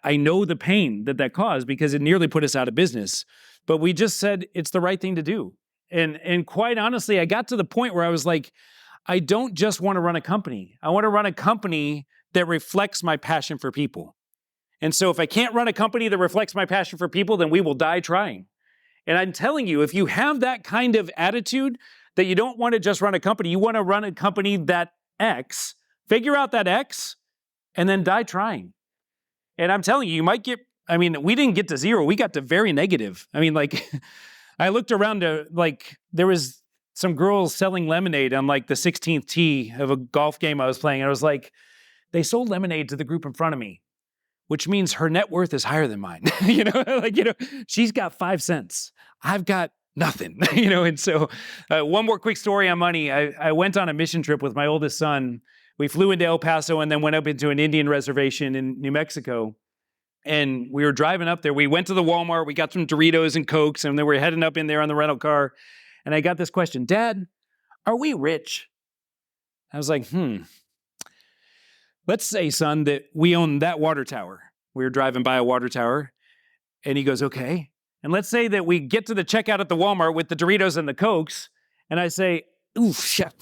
I know the pain that caused because it nearly put us out of business. But we just said it's the right thing to do. And quite honestly, I got to the point where I was like, I don't just want to run a company. I want to run a company that reflects my passion for people. And so if I can't run a company that reflects my passion for people, then we will die trying. And I'm telling you, if you have that kind of attitude that you don't want to just run a company, you want to run a company that X, figure out that X, and then die trying. And I'm telling you, you might get, we didn't get to 0. We got to very negative. I looked around there was some girls selling lemonade on the 16th tee of a golf game I was playing. And I was like, they sold lemonade to the group in front of me, which means her net worth is higher than mine. She's got 5 cents. I've got nothing, And so one more quick story on money. I went on a mission trip with my oldest son. We flew into El Paso and then went up into an Indian reservation in New Mexico. And we were driving up there. We went to the Walmart. We got some Doritos and Cokes. And then we're heading up in there on the rental car. And I got this question, Dad, are we rich? I was like, Let's say, son, that we own that water tower. We were driving by a water tower. And he goes, okay. And let's say that we get to the checkout at the Walmart with the Doritos and the Cokes. And I say, ooh, shit,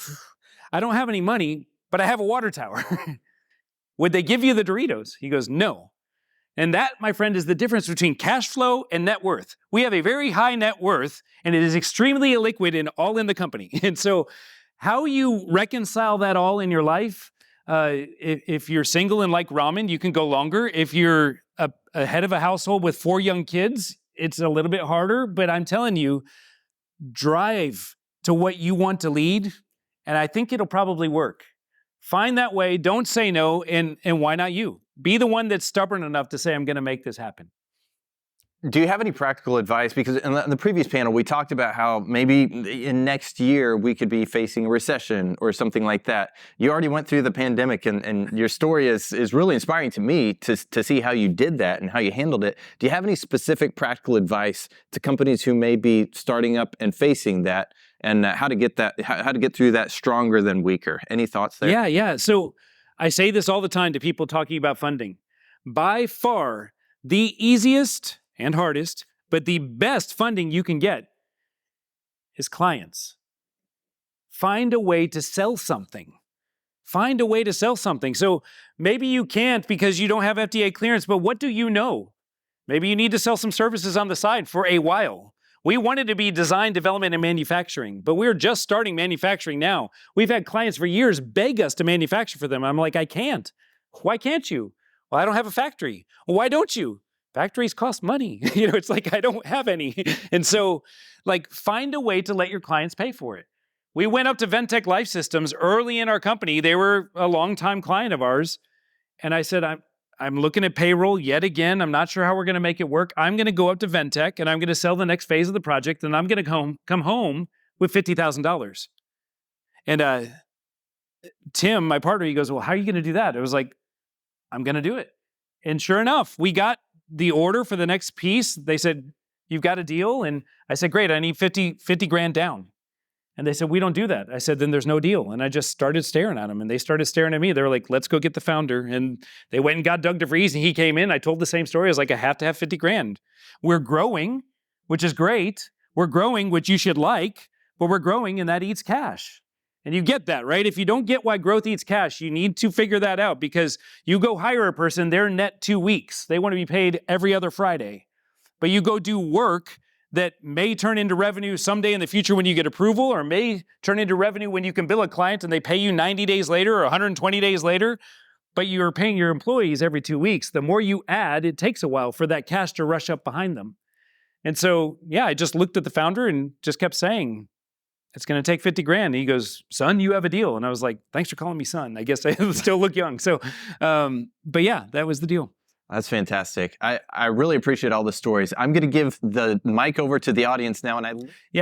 I don't have any money, but I have a water tower. Would they give you the Doritos? He goes, no. And that, my friend, is the difference between cash flow and net worth. We have a very high net worth, and it is extremely illiquid and all in the company. And so how you reconcile that all in your life, if you're single and like ramen, you can go longer. If you're a head of a household with 4 young kids, it's a little bit harder. But I'm telling you, drive to what you want to lead, and I think it'll probably work. Find that way, don't say no, and why not you? Be the one that's stubborn enough to say, I'm going to make this happen. Do you have any practical advice? Because in the previous panel, we talked about how maybe in next year we could be facing a recession or something like that. You already went through the pandemic, and your story is really inspiring to me to see how you did that and how you handled it. Do you have any specific practical advice to companies who may be starting up and facing that, and how to get through that stronger than weaker? Any thoughts there? Yeah. So I say this all the time to people talking about funding. By far, the easiest and hardest, but the best funding you can get is clients. Find a way to sell something. Find a way to sell something. So maybe you can't because you don't have FDA clearance, but what do you know? Maybe you need to sell some services on the side for a while. We wanted to be design, development, and manufacturing, but we're just starting manufacturing now. We've had clients for years beg us to manufacture for them. I'm like, I can't. Why can't you? Well, I don't have a factory. Well, why don't you? Factories cost money. It's like, I don't have any. And so, find a way to let your clients pay for it. We went up to Ventec Life Systems early in our company. They were a longtime client of ours. And I said, I'm looking at payroll yet again. I'm not sure how we're going to make it work. I'm going to go up to Ventec and I'm going to sell the next phase of the project. And I'm going to come home with $50,000. And Tim, my partner, he goes, well, how are you going to do that? I was like, I'm going to do it. And sure enough, we got the order for the next piece. They said, you've got a deal? And I said, great, I need 50 grand down. And they said, we don't do that. I said, then there's no deal. And I just started staring at them, and they started staring at me. They were like, let's go get the founder. And they went and got Doug DeVries, and he came in. I told the same story. I was like, I have to have 50 grand. We're growing, which is great. We're growing, which you should like, but we're growing, and that eats cash. And you get that, right? If you don't get why growth eats cash, you need to figure that out, because you go hire a person, they're net 2 weeks. They want to be paid every other Friday. But you go do work that may turn into revenue someday in the future when you get approval, or may turn into revenue when you can bill a client and they pay you 90 days later or 120 days later, but you're paying your employees every 2 weeks. The more you add, it takes a while for that cash to rush up behind them. And so, I just looked at the founder and just kept saying, it's going to take 50 grand. And he goes, son, you have a deal. And I was like, thanks for calling me son. I guess I still look young. So, but yeah, that was the deal. That's fantastic. I really appreciate all the stories. I'm going to give the mic over to the audience now.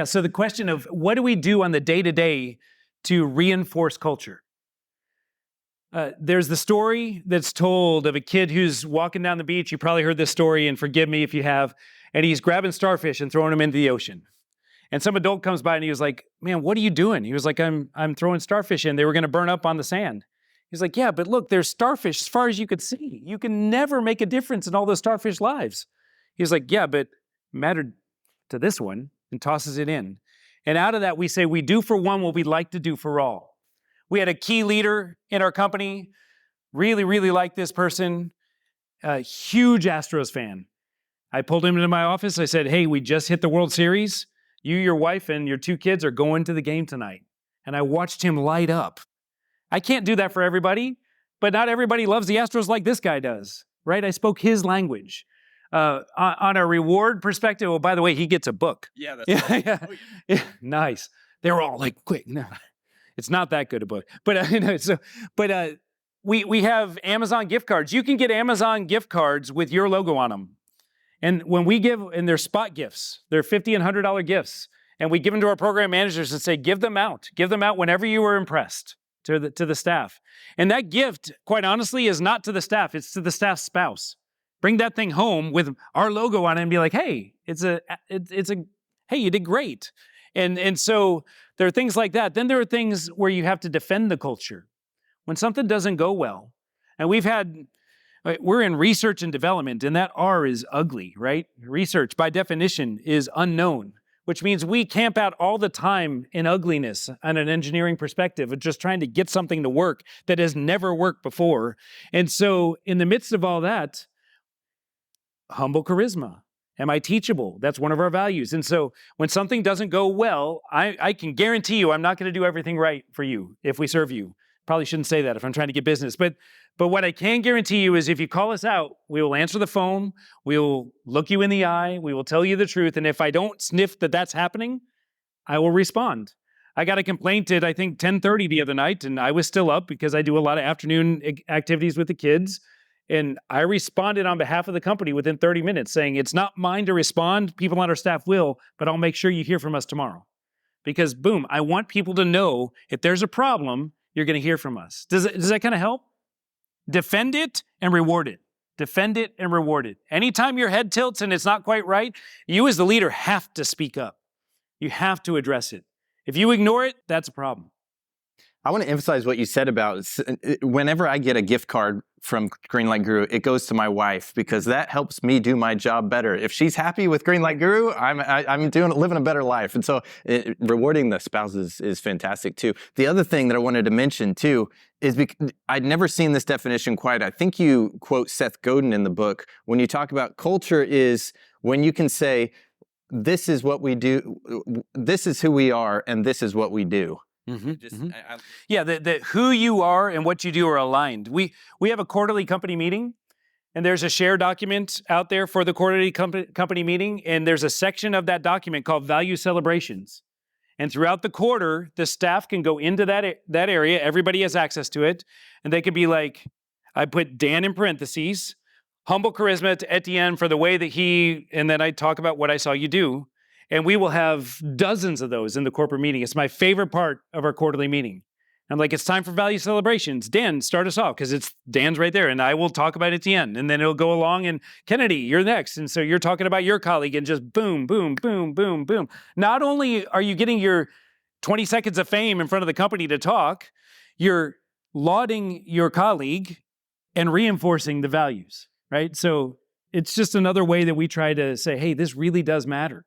So the question of what do we do on the day-to-day to reinforce culture? There's the story that's told of a kid who's walking down the beach. You probably heard this story, and forgive me if you have. And he's grabbing starfish and throwing them into the ocean. And some adult comes by and he was like, man, what are you doing? He was like, I'm throwing starfish in. They were going to burn up on the sand. He's like, yeah, but look, there's starfish as far as you could see. You can never make a difference in all those starfish lives. He's like, yeah, but it mattered to this one, and tosses it in. And out of that, we say, we do for one what we'd like to do for all. We had a key leader in our company, really, really liked this person, a huge Astros fan. I pulled him into my office. I said, hey, we just hit the World Series. You, your wife, and your 2 kids are going to the game tonight. And I watched him light up. I can't do that for everybody, but not everybody loves the Astros like this guy does, right? I spoke his language. On a reward perspective, oh, by the way, he gets a book. Yeah, that's right. Yeah. Nice. They were all like, quick. No, it's not that good a book. But we have Amazon gift cards. You can get Amazon gift cards with your logo on them. And when we give, and they're spot gifts, they're $50 and $100 gifts, and we give them to our program managers and say, give them out whenever you were impressed to the staff. And that gift, quite honestly, is not to the staff, it's to the staff's spouse. Bring that thing home with our logo on it and be like, hey, hey, you did great. And so there are things like that. Then there are things where you have to defend the culture. When something doesn't go well, and we're in research and development, and that R is ugly, right? Research, by definition, is unknown, which means we camp out all the time in ugliness on an engineering perspective of just trying to get something to work that has never worked before. And so in the midst of all that, humble charisma. Am I teachable? That's one of our values. And so when something doesn't go well, I can guarantee you I'm not going to do everything right for you if we serve you. Probably shouldn't say that if I'm trying to get business. But what I can guarantee you is if you call us out, we will answer the phone, we will look you in the eye, we will tell you the truth. And if I don't sniff that that's happening, I will respond. I got a complaint at, I think, 10:30 the other night, and I was still up because I do a lot of afternoon activities with the kids. And I responded on behalf of the company within 30 minutes saying, it's not mine to respond. People on our staff will, but I'll make sure you hear from us tomorrow. Because boom, I want people to know if there's a problem, you're going to hear from us. Does that kind of help? Defend it and reward it. Defend it and reward it. Anytime your head tilts and it's not quite right, you as the leader have to speak up. You have to address it. If you ignore it, that's a problem. I want to emphasize what you said about whenever I get a gift card from Greenlight Guru, it goes to my wife because that helps me do my job better. If she's happy with Greenlight Guru, I'm living a better life. And so rewarding the spouses is fantastic too. The other thing that I wanted to mention too is I'd never seen this definition quite. I think you quote Seth Godin in the book when you talk about culture is when you can say, this is what we do, this is who we are, and this is what we do. Yeah, the who you are and what you do are aligned. We have a quarterly company meeting, and there's a share document out there for the quarterly company meeting, and there's a section of that document called Value Celebrations. And throughout the quarter, the staff can go into that area. Everybody has access to it, and they could be like, I put Dan in parentheses, humble charisma to Etienne for the way that he, and then I talk about what I saw you do. And we will have dozens of those in the corporate meeting. It's my favorite part of our quarterly meeting. I'm like, it's time for value celebrations. Dan, start us off because it's Dan's right there. And I will talk about Etienne. And then it'll go along and Kennedy, you're next. And so you're talking about your colleague and just boom, boom, boom, boom, boom. Not only are you getting your 20 seconds of fame in front of the company to talk, you're lauding your colleague and reinforcing the values, right? So it's just another way that we try to say, hey, this really does matter.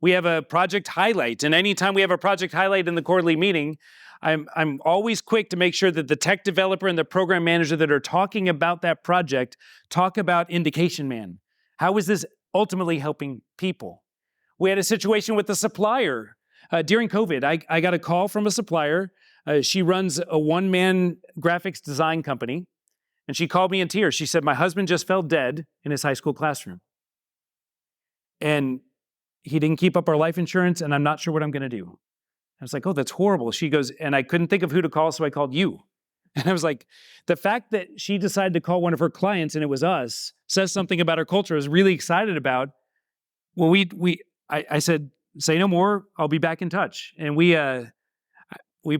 We have a project highlight, and anytime we have a project highlight in the quarterly meeting, I'm always quick to make sure that the tech developer and the program manager that are talking about that project talk about Indication Man. How is this ultimately helping people? We had a situation with the supplier. During COVID, I got a call from a supplier. She runs a one-man graphics design company, and she called me in tears. She said, my husband just fell dead in his high school classroom. And he didn't keep up our life insurance, and I'm not sure what I'm going to do. I was like, oh, that's horrible. She goes, and I couldn't think of who to call, so I called you. And I was like, the fact that she decided to call one of her clients, and it was us, says something about our culture. I was really excited about. Well, I said, say no more. I'll be back in touch. And we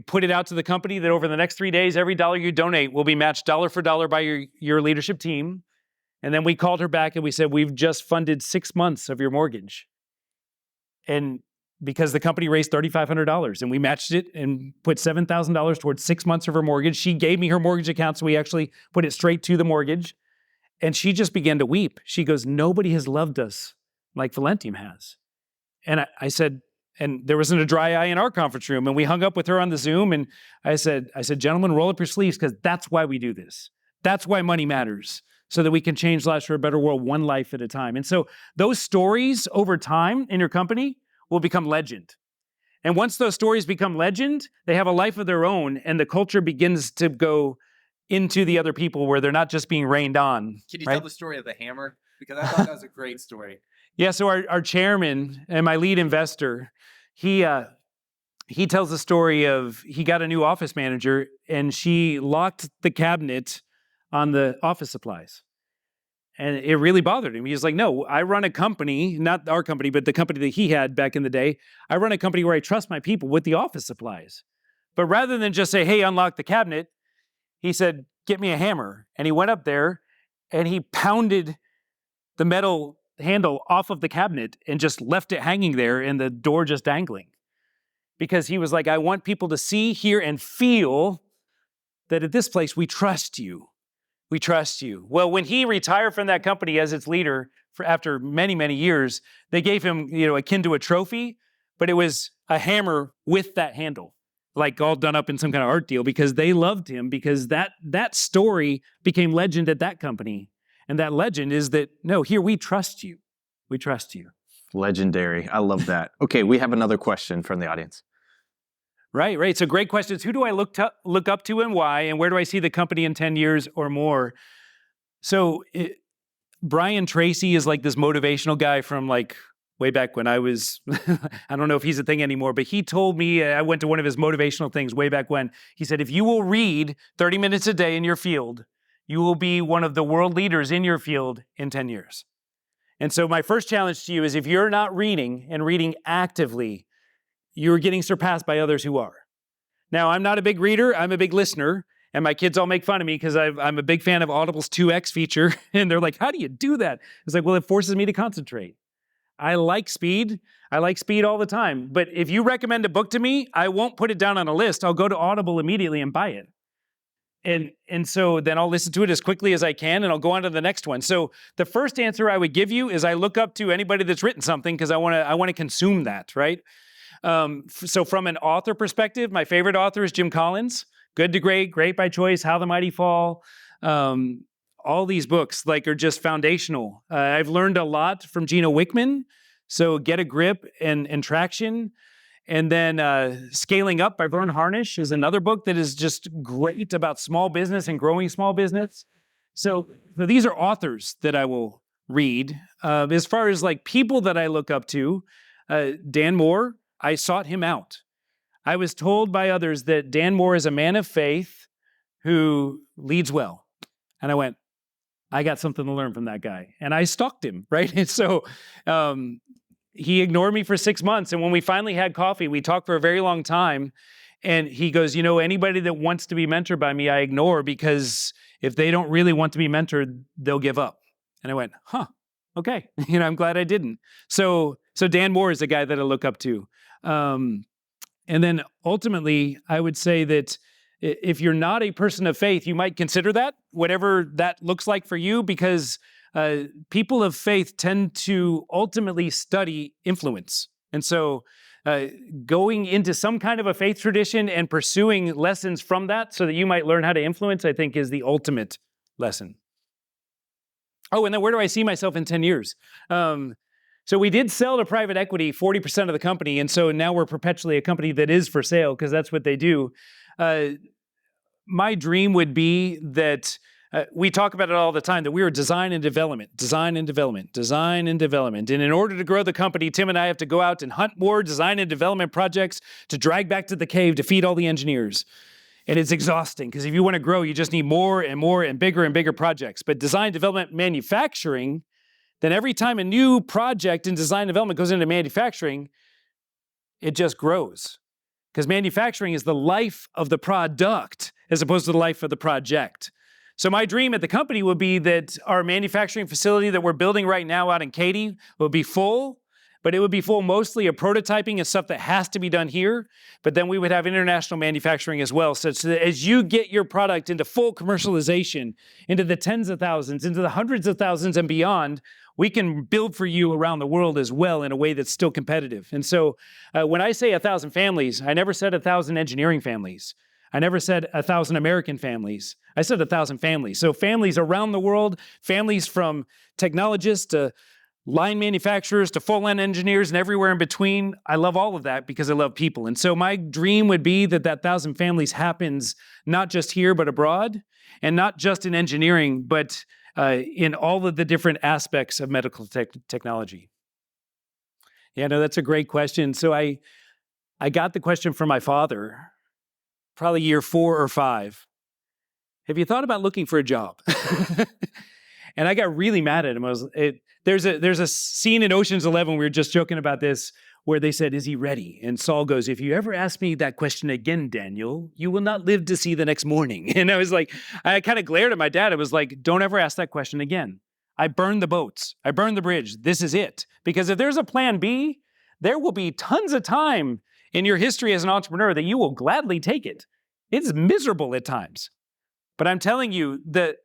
put it out to the company that over the next 3 days, every dollar you donate will be matched dollar for dollar by your leadership team. And then we called her back and we said, we've just funded 6 months of your mortgage. And because the company raised $3,500 and we matched it and put $7,000 towards 6 months of her mortgage, she gave me her mortgage account, so we actually put it straight to the mortgage. And she just began to weep. She goes, nobody has loved us like Velentium has. And I said, and there wasn't a dry eye in our conference room. And we hung up with her on the Zoom. And I said, gentlemen, roll up your sleeves because that's why we do this. That's why money matters, so that we can change lives for a better world, one life at a time. And so those stories over time in your company will become legend. And once those stories become legend, they have a life of their own, and the culture begins to go into the other people where they're not just being rained on. Can you tell the story of the hammer? Because I thought that was a great story. Yeah, so our chairman and my lead investor, he tells the story of he got a new office manager, and she locked the cabinet on the office supplies. And it really bothered him. He was like, no, I run a company, not our company, but the company that he had back in the day. I run a company where I trust my people with the office supplies. But rather than just say, hey, unlock the cabinet, he said, get me a hammer. And he went up there and he pounded the metal handle off of the cabinet and just left it hanging there and the door just dangling. Because he was like, I want people to see, hear, and feel that at this place, we trust you. We trust you. Well, when he retired from that company as its leader after many, many years, they gave him, akin to a trophy, but it was a hammer with that handle, like all done up in some kind of art deal, because they loved him, because that story became legend at that company. And that legend is that, no, here, we trust you. We trust you. Legendary. I love that. Okay, we have another question from the audience. Right. So great questions. Who do I look up to and why? And where do I see the company in 10 years or more? So Brian Tracy is like this motivational guy from way back when I was, I don't know if he's a thing anymore, but he told me, I went to one of his motivational things way back when. He said, if you will read 30 minutes a day in your field, you will be one of the world leaders in your field in 10 years. And so my first challenge to you is if you're not reading and reading actively, you're getting surpassed by others who are. Now, I'm not a big reader, I'm a big listener. And my kids all make fun of me because I'm a big fan of Audible's 2X feature. And they're like, how do you do that? It's like, well, it forces me to concentrate. I like speed. I like speed all the time. But if you recommend a book to me, I won't put it down on a list. I'll go to Audible immediately and buy it. And so then I'll listen to it as quickly as I can, and I'll go on to the next one. So the first answer I would give you is I look up to anybody that's written something because I want to consume that, right? So from an author perspective, my favorite author is Jim Collins. Good to Great, Great by Choice, How the Mighty Fall. All these books are just foundational. I've learned a lot from Gino Wickman. So Get a Grip and Traction. And then Scaling Up by Vern Harnish is another book that is just great about small business and growing small business. So these are authors that I will read. As far as people that I look up to, Dan Moore, I sought him out. I was told by others that Dan Moore is a man of faith who leads well. And I went, I got something to learn from that guy. And I stalked him, right? And so he ignored me for 6 months. And when we finally had coffee, we talked for a very long time. And he goes, anybody that wants to be mentored by me, I ignore because if they don't really want to be mentored, they'll give up. And I went, okay. I'm glad I didn't. So Dan Moore is a guy that I look up to. And then ultimately, I would say that if you're not a person of faith, you might consider that, whatever that looks like for you, because people of faith tend to ultimately study influence. And so going into some kind of a faith tradition and pursuing lessons from that so that you might learn how to influence, I think is the ultimate lesson. Oh, and then where do I see myself in 10 years? So we did sell to private equity 40% of the company, and so now we're perpetually a company that is for sale because that's what they do. My dream would be that we talk about it all the time, that we are design and development. And in order to grow the company, Tim and I have to go out and hunt more design and development projects to drag back to the cave to feed all the engineers. And it's exhausting because if you want to grow, you just need more and more and bigger projects. But design, development, manufacturing, then every time a new project in design development goes into manufacturing, it just grows. Because manufacturing is the life of the product as opposed to the life of the project. So my dream at the company would be that our manufacturing facility that we're building right now out in Katy will be full, but it would be full mostly of prototyping and stuff that has to be done here. But then we would have international manufacturing as well, such that as you get your product into full commercialization, into the tens of thousands, into the hundreds of thousands and beyond, we can build for you around the world as well in a way that's still competitive. And so when I say 1,000 families, I never said 1,000 engineering families. I never said 1,000 American families. I said 1,000 families. So families around the world, families from technologists to line manufacturers to full-end engineers and everywhere in between. I love all of that because I love people. And so my dream would be that 1,000 families happens not just here, but abroad, and not just in engineering, but in all of the different aspects of medical technology. Yeah, no, that's a great question. So I got the question from my father, probably year 4 or 5. Have you thought about looking for a job? And I got really mad at him. There's a scene in Ocean's 11, we were just joking about this, where they said, is he ready? And Saul goes, if you ever ask me that question again, Daniel, you will not live to see the next morning. And I was like, I kind of glared at my dad. I was like, don't ever ask that question again. I burned the boats. I burned the bridge. This is it. Because if there's a plan B, there will be tons of time in your history as an entrepreneur that you will gladly take it. It's miserable at times. But I'm telling you, the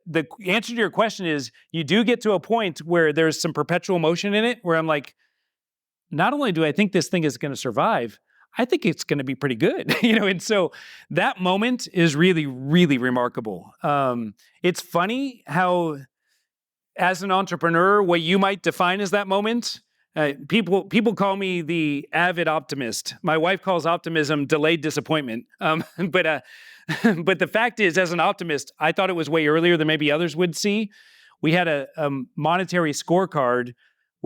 answer to your question is you do get to a point where there's some perpetual motion in it, where I'm like, not only do I think this thing is going to survive, I think it's going to be pretty good. And so that moment is really, really remarkable. It's funny how, as an entrepreneur, what you might define as that moment, people call me the avid optimist. My wife calls optimism delayed disappointment. But the fact is, as an optimist, I thought it was way earlier than maybe others would see. We had a monetary scorecard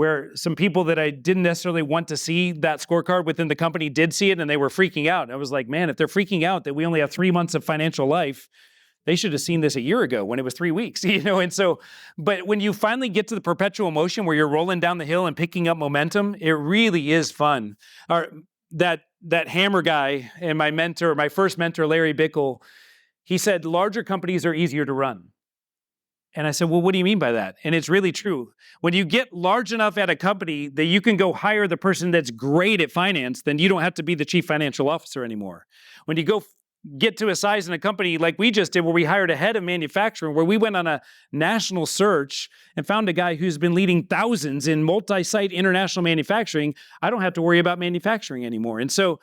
where some people that I didn't necessarily want to see that scorecard within the company did see it, and they were freaking out. I was like, man, if they're freaking out that we only have 3 months of financial life, they should have seen this a year ago when it was 3 weeks, And so, but when you finally get to the perpetual motion where you're rolling down the hill and picking up momentum, it really is fun. That hammer guy and my first mentor, Larry Bickle, he said, larger companies are easier to run. And I said, well, what do you mean by that? And it's really true. When you get large enough at a company that you can go hire the person that's great at finance, then you don't have to be the chief financial officer anymore. When you go get to a size in a company like we just did, where we hired a head of manufacturing, where we went on a national search and found a guy who's been leading thousands in multi-site international manufacturing, I don't have to worry about manufacturing anymore. And so,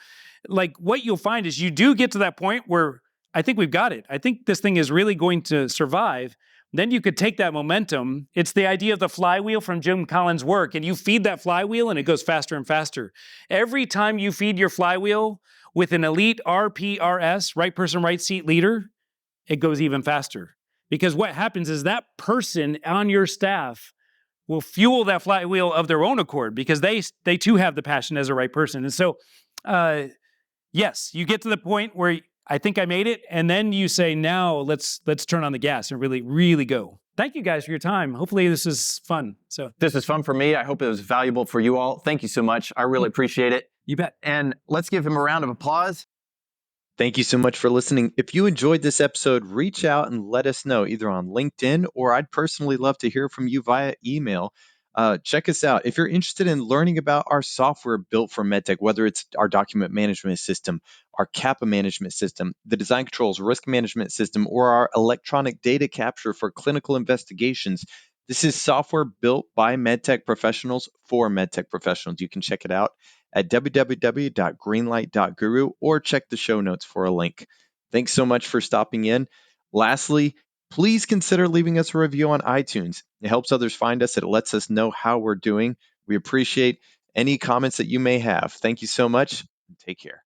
like, what you'll find is you do get to that point where I think we've got it. I think this thing is really going to survive. Then you could take that momentum. It's the idea of the flywheel from Jim Collins' work, and you feed that flywheel and it goes faster and faster. Every time you feed your flywheel with an elite RPRS, right person, right seat leader, it goes even faster. Because what happens is that person on your staff will fuel that flywheel of their own accord, because they too have the passion as a right person. And so, yes, you get to the point where I think I made it, and then you say, now let's turn on the gas and really, really go. Thank you guys for your time. Hopefully this is fun. So This is fun for me. I hope it was valuable for you all. Thank you so much. I really appreciate it. you bet. And let's give him a round of applause. Thank you so much for listening. If you enjoyed this episode, reach out and let us know either on LinkedIn, or I'd personally love to hear from you via email. Check us out. If you're interested in learning about our software built for MedTech, whether it's our document management system, our CAPA management system, the design controls risk management system, or our electronic data capture for clinical investigations, this is software built by MedTech professionals for MedTech professionals. You can check it out at www.greenlight.guru, or check the show notes for a link. Thanks so much for stopping in. Lastly, please consider leaving us a review on iTunes. It helps others find us. It lets us know how we're doing. We appreciate any comments that you may have. Thank you so much, and take care.